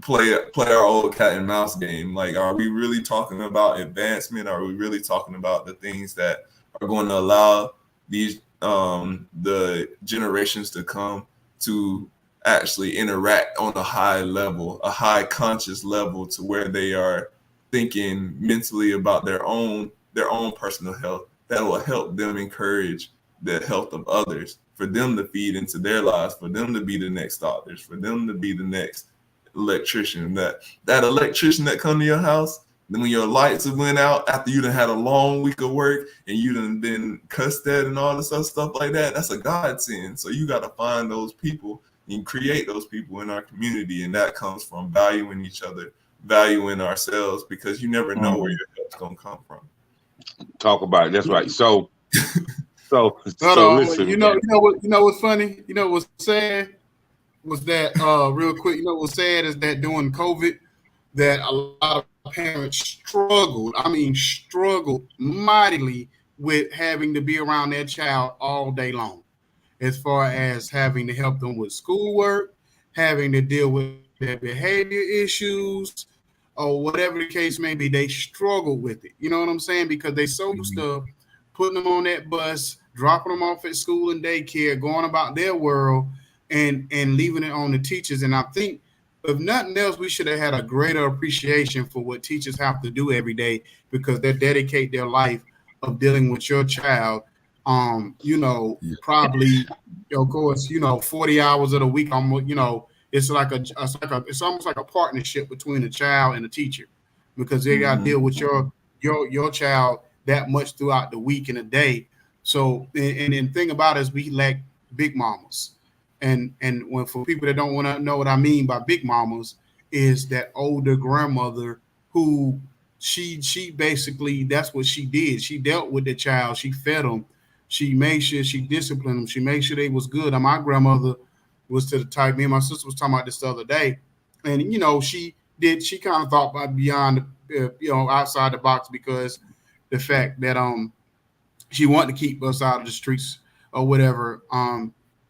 play our old cat and mouse game? Like, are we really talking about advancement? Are we really talking about the things that are going to allow these the generations to come to actually interact on a high level, a high conscious level, to where they are thinking mentally about their own personal health that will help them encourage the health of others, for them to feed into their lives, for them to be the next doctors, for them to be the next electrician, that electrician that come to your house. Then when your lights have went out after you done had a long week of work and you done been cussed at and all this other stuff like that, that's a godsend. So you got to find those people and create those people in our community, and that comes from valuing each other, valuing ourselves, because you never know where your help's gonna come from. Talk about it. That's right. So Hold on. listen, You man. know what's funny? You know what's sad was that real quick. You know what's sad is that during COVID, that a lot of parents struggled. I mean, struggled mightily with having to be around their child all day long, as far as having to help them with schoolwork, having to deal with their behavior issues, or whatever the case may be. They struggle with it. You know what I'm saying? Because they so used to putting them on that bus, dropping them off at school and daycare, going about their world, and leaving it on the teachers. And I think, if nothing else, we should have had a greater appreciation for what teachers have to do every day, because they dedicate their life of dealing with your child. Yeah. Probably, of course, 40 hours of the week. It's it's almost like a partnership between the child and the teacher, because they got to deal with your child that much throughout the week and a day. So, and the thing about it is, we lack big mamas. And when, for people that don't want to know what I mean by big mamas, is that older grandmother who she basically, that's what she did. She dealt with the child. She fed them. She made sure she disciplined them. She made sure they was good. And my grandmother was to the type. Me and my sister was talking about this the other day, and she did. She kind of thought about beyond, outside the box, because the fact that she wanted to keep us out of the streets or whatever.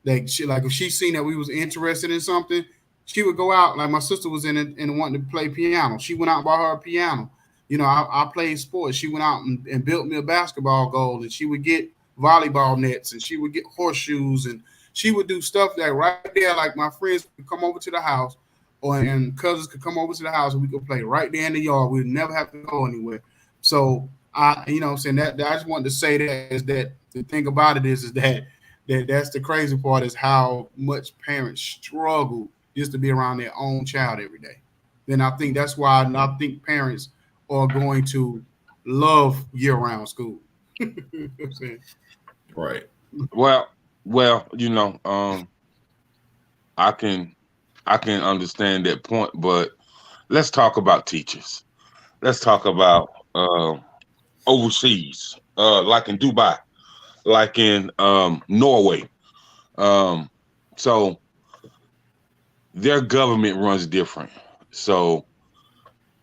That she, like, if she seen that we was interested in something, she would go out. Like, my sister was in it and wanted to play piano. She went out and bought her a piano. I played sports. She went out and built me a basketball goal, and she would get volleyball nets, and she would get horseshoes, and she would do stuff that right there. Like, my friends could come over to the house, and cousins could come over to the house, and we could play right there in the yard. We'd never have to go anywhere. So I'm saying that I just wanted to say that, is that the thing about it is that's the crazy part, is how much parents struggle just to be around their own child every day. Then I think that's why I think parents are going to love year-round school. Right. Well, I can understand that point, but let's talk about teachers. Let's talk about overseas, like in Dubai, like in Norway. So their government runs different. So,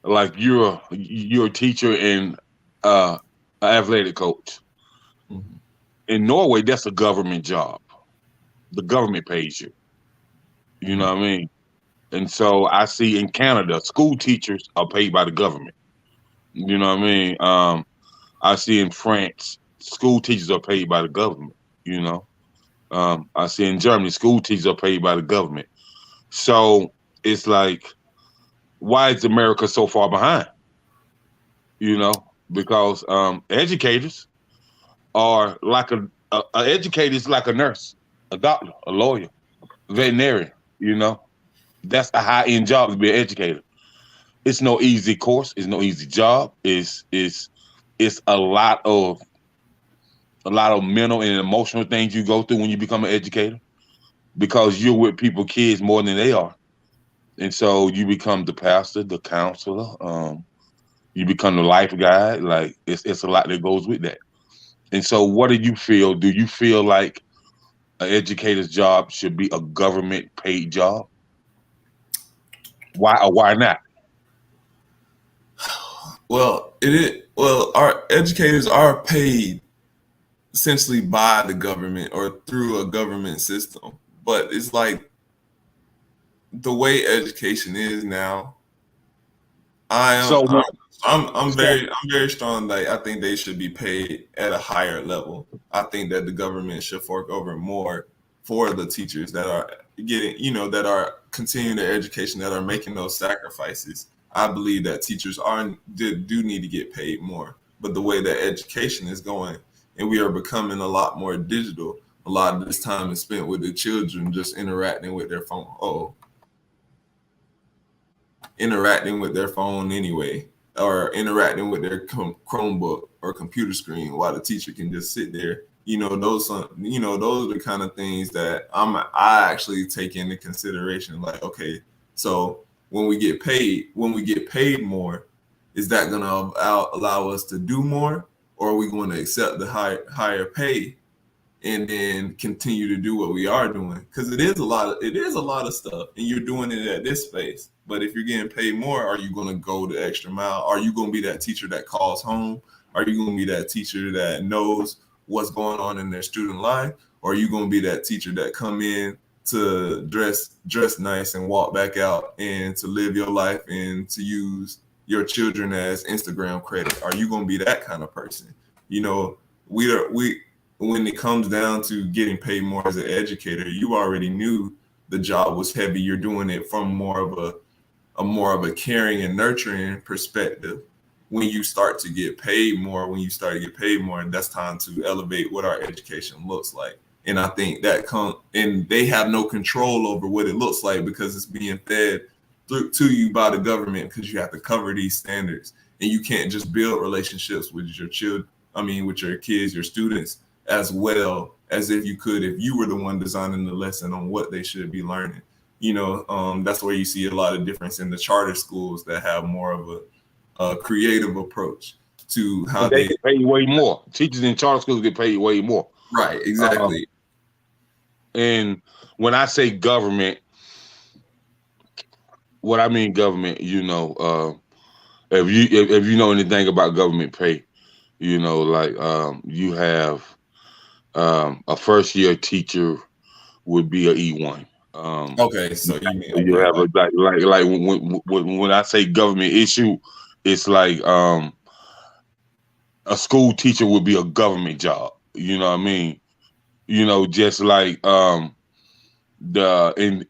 like, you're a teacher and an athletic coach. Mhm. In Norway, that's a government job. The government pays you. You know what I mean? And so I see in Canada, school teachers are paid by the government. You know what I mean? I see in France, school teachers are paid by the government. I see in Germany, school teachers are paid by the government. So it's like, why is America so far behind? Because educators are like a educator is like a nurse, a doctor, a lawyer, veterinarian. That's a high-end job to be an educator. It's no easy course. It's no easy job. It's a lot of mental and emotional things you go through when you become an educator, because you're with people, kids, more than they are. And so you become the pastor, the counselor, you become the life guide. Like, it's a lot that goes with that. And so what do you feel? Do you feel like an educator's job should be a government paid job? Why or why not? Well, it is. Well, our educators are paid essentially by the government or through a government system, but it's like the way education is now. So I'm very strong. Like, I think they should be paid at a higher level. I think that the government should fork over more for the teachers that are that are continuing their education, that are making those sacrifices. I believe that teachers do need to get paid more. But the way that education is going, and we are becoming a lot more digital, a lot of this time is spent with the children just interacting with their phone. Interacting with their phone anyway, or interacting with their Chromebook or computer screen, while the teacher can just sit there. Those are the kind of things that I actually take into consideration. Like, okay, so when we get paid more, is that going to allow us to do more, or are we going to accept the higher pay and then continue to do what we are doing? Because it is a lot of stuff, and you're doing it at this space. But if you're getting paid more, are you going to go the extra mile? Are you going to be that teacher that calls home? Are you going to be that teacher that knows what's going on in their student life? Or are you going to be that teacher that come in to dress nice and walk back out, and to live your life and to use your children as Instagram credit? Are you going to be that kind of person? When it comes down to getting paid more as an educator, you already knew the job was heavy. You're doing it from more of a caring and nurturing perspective. When you start to get paid more, and that's time to elevate what our education looks like. And I think and they have no control over what it looks like, because it's being fed to you by the government, because you have to cover these standards, and you can't just build relationships with your children. With your kids, your students, as well as if you could if you were the one designing the lesson on what they should be learning. That's where you see a lot of difference in the charter schools that have more of creative approach to how they get paid way more. Teachers in charter schools get paid way more. Right, exactly. And when I say government, what I mean government, if you know anything about government pay, like you have a first year teacher would be a E1. Okay, so you mean you have a, like when I say government issue, it's like a school teacher would be a government job. You know what I mean? Just like the in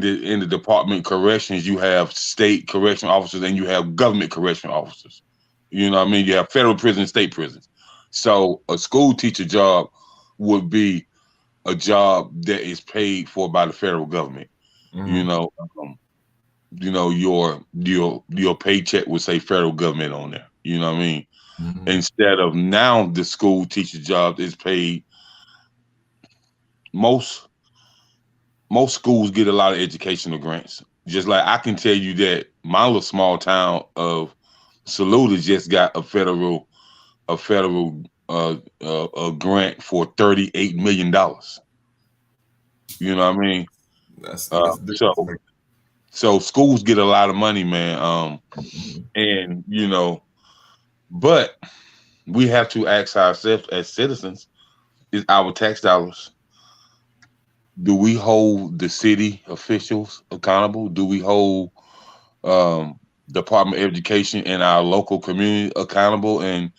the Department of Corrections, you have state correction officers and you have government correction officers. You know what I mean? You have federal prisons, state prisons. So a school teacher job would be a job that is paid for by the federal government. Your paycheck would say federal government on there. You know what I mean? Instead of now, the school teacher job is paid. Most schools get a lot of educational grants. Just like I can tell you that my little small town of Saluda just got a federal grant for $38 million. You know what I mean? So schools get a lot of money, man. And but we have to ask ourselves as citizens: is our tax dollars? Do we hold the city officials accountable? Do we hold Department of Education and our local community accountable? And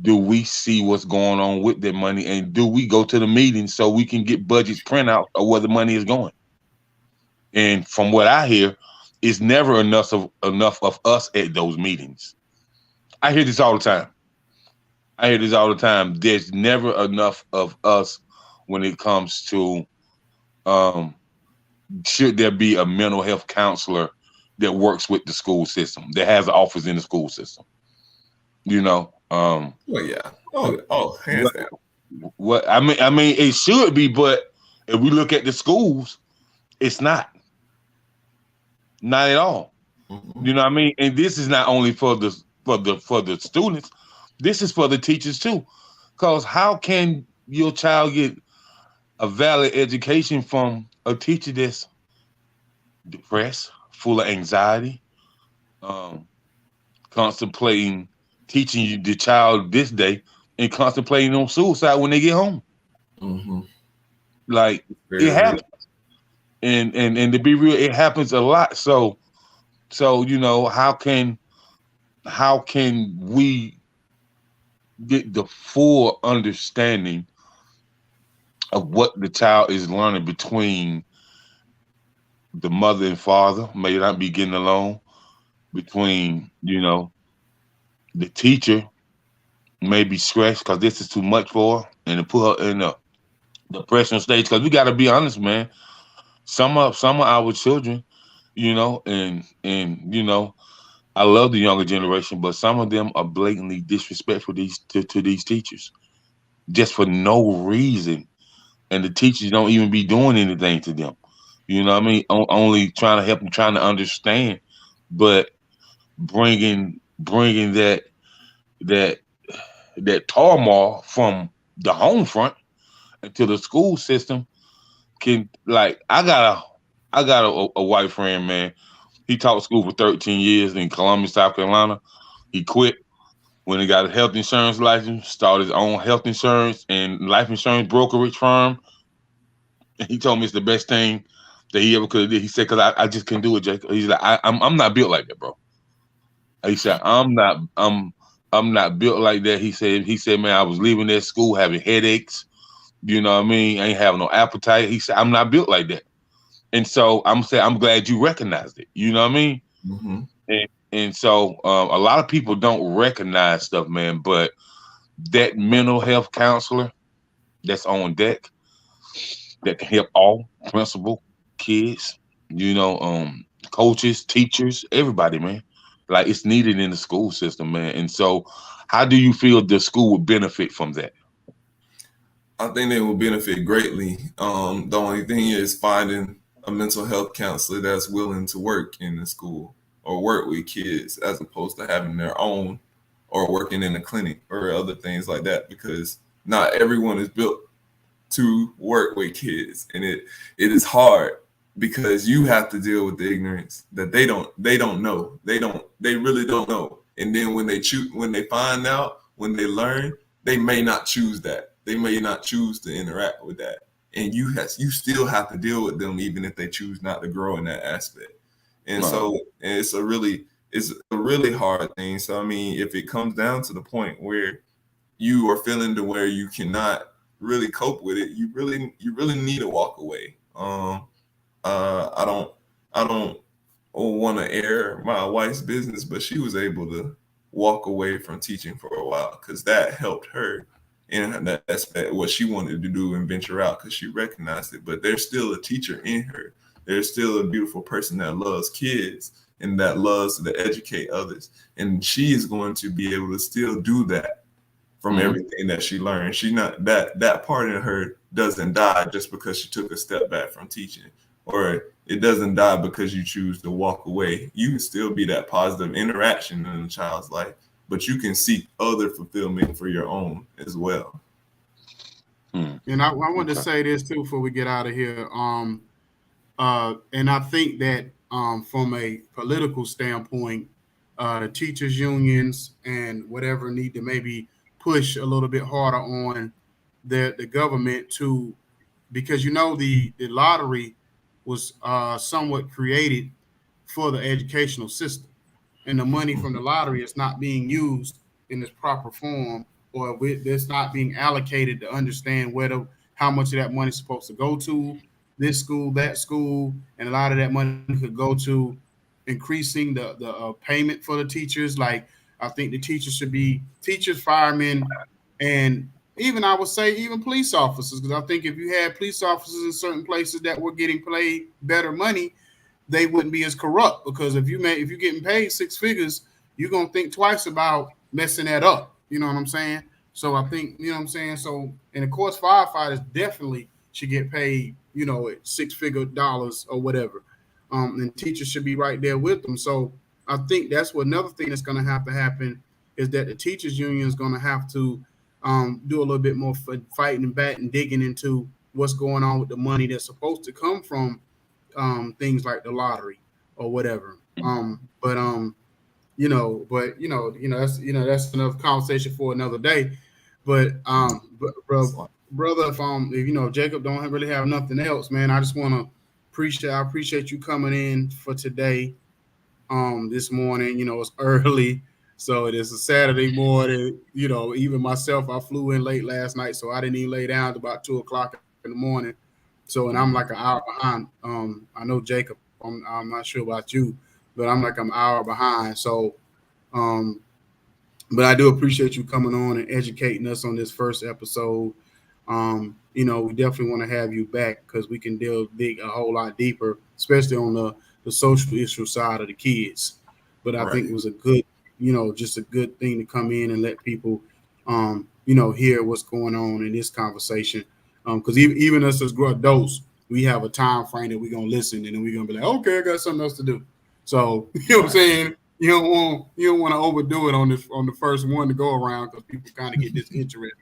do we see what's going on with their money? And do we go to the meetings so we can get budgets printout of where the money is going? And from what I hear, it's never enough of us at those meetings. I hear this all the time. There's never enough of us when it comes to should there be a mental health counselor that works with the school system, that has an office in the school system? Well, yeah. Hands down. What I mean, it should be, but if we look at the schools, it's not at all. You know what I mean? And this is not only for the students, this is for the teachers too. Because how can your child get a valid education from a teacher that's depressed, full of anxiety, contemplating teaching you the child this day and contemplating on suicide when they get home? Like, it happens. And to be real, it happens a lot. So how can we get the full understanding of what the child is learning between the mother and father, may not be getting along, between the teacher may be stressed because this is too much for her, and to put her in a depression stage? Because we got to be honest, man. Some of our children, and I love the younger generation, but some of them are blatantly disrespectful to these teachers just for no reason. And the teachers don't even be doing anything to them. You know what I mean? Only trying to help them, trying to understand, but bringing that turmoil from the home front into the school system can, like, I got a white friend, man. He taught school for 13 years in Columbia, South Carolina. He quit when he got a health insurance license, started his own health insurance and life insurance brokerage firm. And he told me it's the best thing that he ever could have did. He said, because I just couldn't do it, Jacob. He's like, I'm not built like that, bro. He said, I'm not built like that. He said, man, I was leaving that school having headaches. You know what I mean? I ain't having no appetite. He said, I'm not built like that. And so I'm glad you recognized it. You know what I mean? And so a lot of people don't recognize stuff, man. But that mental health counselor that's on deck, that can help all principal, kids, coaches, teachers, everybody, man. Like, it's needed in the school system, man. And so how do you feel the school would benefit from that? I think they will benefit greatly. The only thing is finding a mental health counselor that's willing to work in the school. or work with kids as opposed to having their own or working in a clinic or other things like that, because not everyone is built to work with kids, and it is hard because you have to deal with the ignorance that they don't know, they really don't know. And then when they find out, when they learn, they may not choose that, they may not choose to interact with that, and you still have to deal with them even if they choose not to grow in that aspect. And so it's a really hard thing. So I mean, if it comes down to the point where you are feeling to where you cannot really cope with it, you really need to walk away. I don't want to air my wife's business, but she was able to walk away from teaching for a while because that helped her in that aspect, what she wanted to do and venture out, because she recognized it. But there's still a teacher in her. There's still a beautiful person that loves kids and that loves to educate others. And she is going to be able to still do that from everything that she learned. She not that part in her doesn't die just because she took a step back from teaching, or it doesn't die because you choose to walk away. You can still be that positive interaction in a child's life, but you can seek other fulfillment for your own as well. And I wanted to say this too before we get out of here. And I think that from a political standpoint, the teachers unions and whatever need to maybe push a little bit harder on the government to, because the lottery was somewhat created for the educational system, and the money from the lottery is not being used in its proper form, or it's not being allocated to understand how much of that money is supposed to go to this school, that school, and a lot of that money could go to increasing the payment for the teachers. Like, I think the teachers should be teachers, firemen, and even I would say even police officers, because I think if you had police officers in certain places that were getting paid better money, they wouldn't be as corrupt. Because if you're getting paid six figures, you're gonna think twice about messing that up. You know what I'm saying? So I think, you know what I'm saying. So, and of course, firefighters definitely should get paid, at six-figure dollars or whatever. And teachers should be right there with them. So I think that's what another thing that's going to happen is that the teachers union is going to have to do a little bit more fighting and batting, digging into what's going on with the money that's supposed to come from things like the lottery or whatever. That's another conversation for another day. But brother, if Jacob don't really have nothing else, man, I just want to appreciate you coming in for today. This morning, it's early, so it is a Saturday morning. Even myself, I flew in late last night, so I didn't even lay down till about 2:00 in the morning. So, and I'm like an hour behind. I know Jacob. I'm not sure about you, but I'm an hour behind. So, but I do appreciate you coming on and educating us on this first episode. We definitely want to have you back because we can dig a whole lot deeper, especially on the social issue side of the kids. But I think it was a good, just a good thing to come in and let people, hear what's going on in this conversation. Because even us as adults, we have a time frame that we're gonna listen, and then we're gonna be like, okay, I got something else to do. So you know what I'm saying? You don't want to overdo it on the first one to go around, because people kind of get disinterested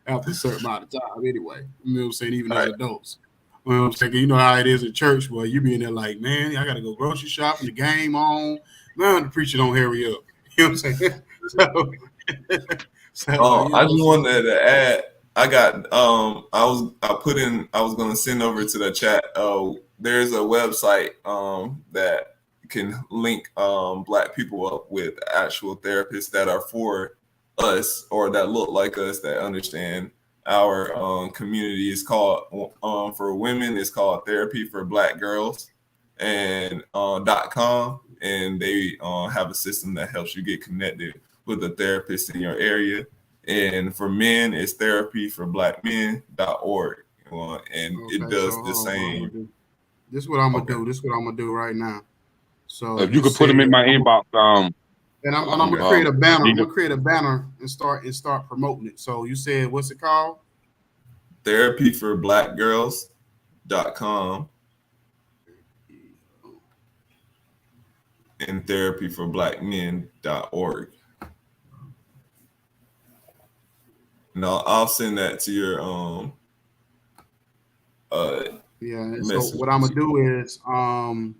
after a certain amount of time anyway. You know what I'm saying? Even as adults. You know what I'm saying? You know how it is at church where you be in there like, man, I got to go grocery shopping, the game on. Man, the preacher don't hurry up. You know what I'm saying? I just wanted to add, I was going to send over to the chat. There's a website that can link Black people up with actual therapists that are for us, or that look like us, that understand our community. Is called for women, it's called Therapy for Black Girls and .com, and they have a system that helps you get connected with a therapist in your area. And for men, it's therapyforblackmen.org, and it does the same. This is what I'm gonna do. This is what I'm gonna do right now. So if you could put them in my inbox, and I'm gonna create a banner. I'm gonna create a banner and start promoting it. So you said, what's it called? Therapyforblackgirls.com. and therapyforblackmen.org. And I'll send that to your Yeah. So message. what I'm gonna do is I'm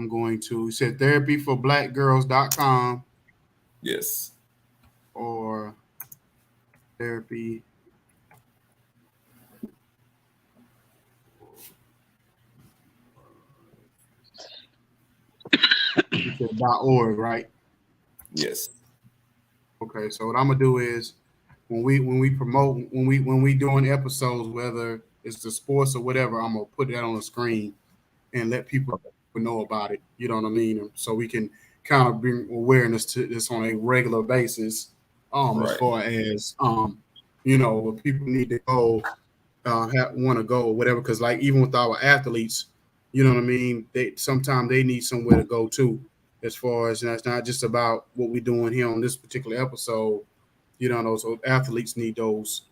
going to, you said therapyforblackgirls.com Yes. or therapy. You said .org, right? Yes. Okay. So what I'm gonna do is when we promote when we doing episodes, whether it's the sports or whatever, I'm gonna put that on the screen and let people know about it. You know what I mean? So we can kind of bring awareness to this on a regular basis. As Right. far as what people need to go, want to go or whatever. Because like even with our athletes, you know what I mean. They sometimes they need somewhere to go to. As far as, and that's not just about what we're doing here on this particular episode. So athletes need those,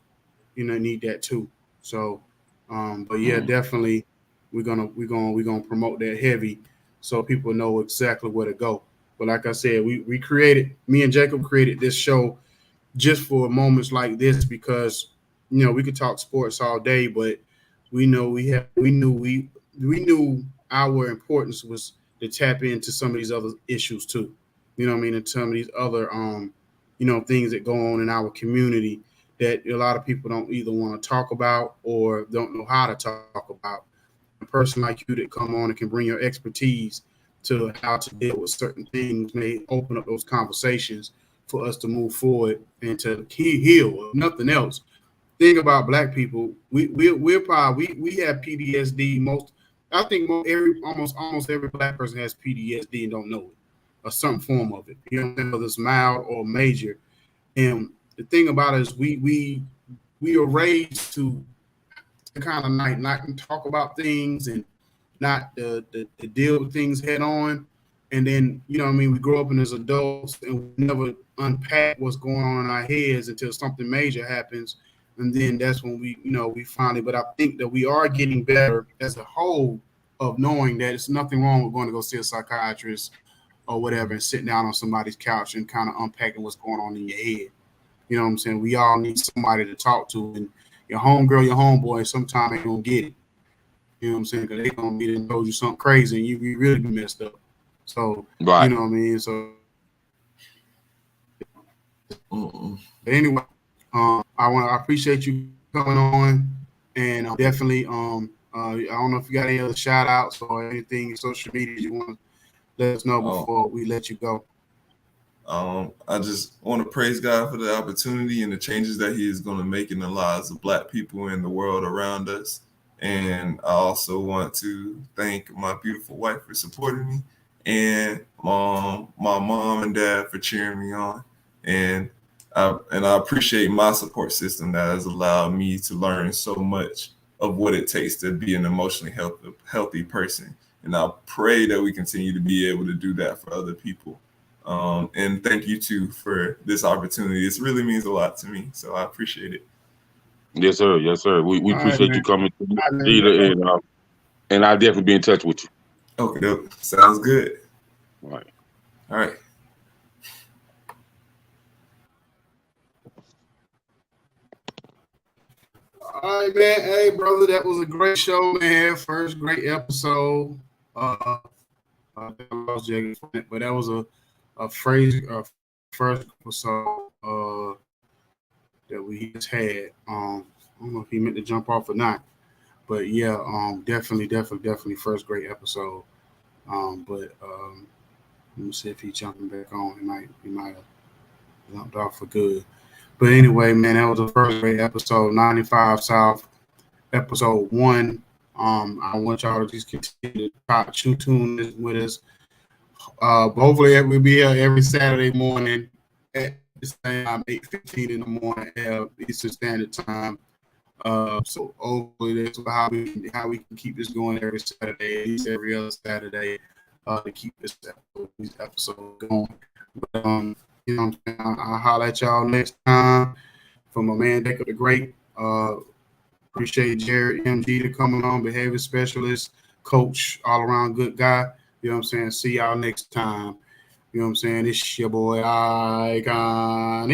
need that too. So, but yeah, definitely we're gonna promote that heavy, so people know exactly where to go. But like I said, me and Jacob created this show just for moments like this because we could talk sports all day, but we know we knew our importance was to tap into some of these other issues too. You know what I mean? And some of these other things that go on in our community that a lot of people don't either want to talk about or don't know how to talk about. A person like you that come on and can bring your expertise to how to deal with certain things may open up those conversations for us to move forward and to heal, if nothing else. Thing about Black people, we're probably we have PTSD. I think almost every Black person has PTSD and don't know it, or some form of it. You know, whether it's mild or major. And the thing about it is we are raised to kind of not talk about things and not to deal with things head on. And then, what I mean, we grow up and as adults and we never unpack what's going on in our heads until something major happens. And then that's when we finally, but I think that we are getting better as a whole of knowing that it's nothing wrong with going to go see a psychiatrist or whatever and sitting down on somebody's couch and kind of unpacking what's going on in your head. You know what I'm saying? We all need somebody to talk to, and your homegirl, your homeboy, sometimes ain't gonna get it. You know what I'm saying? Because they gonna be and told you something crazy, and you really be messed up. So you Right. know what I mean. So Mm-mm. anyway, I appreciate you coming on, and definitely I don't know if you got any other shout outs or anything social media you want to let us know before we let you go. I just want to praise God for the opportunity and the changes that He is going to make in the lives of Black people in the world around us. And I also want to thank my beautiful wife for supporting me, and my mom and dad for cheering me on. And I appreciate my support system that has allowed me to learn so much of what it takes to be an emotionally healthy person. And I pray that we continue to be able to do that for other people. And thank you too for this opportunity. This really means a lot to me, so I appreciate it. Yes, sir. Yes, sir. We All right, appreciate man. you coming, All right, man. Jeter, and I'll definitely be in touch with you. Okay, dope. Sounds good. All right. All right. All right, man. Hey, brother, that was a great show, man. First great episode. But that was a phrase, first episode that we just had. I don't know if he meant to jump off or not, but yeah, definitely first great episode. But let me see if he's jumping back on. He might have jumped off for good. But anyway, man, that was the first great episode, 95 South, episode 1. I want y'all to just continue to tune with us. Hopefully we'll be here every Saturday morning at the same time, 8:15 in the morning, Eastern Standard Time. So hopefully that's how we can keep this going every Saturday, at least every other Saturday, to keep these episodes going. But, I'll holler at y'all next time. From my man Jacob the Great. Appreciate Jarad MG to coming on, behavior specialist, coach, all around good guy. You know what I'm saying? See y'all next time. You know what I'm saying? It's your boy Icon.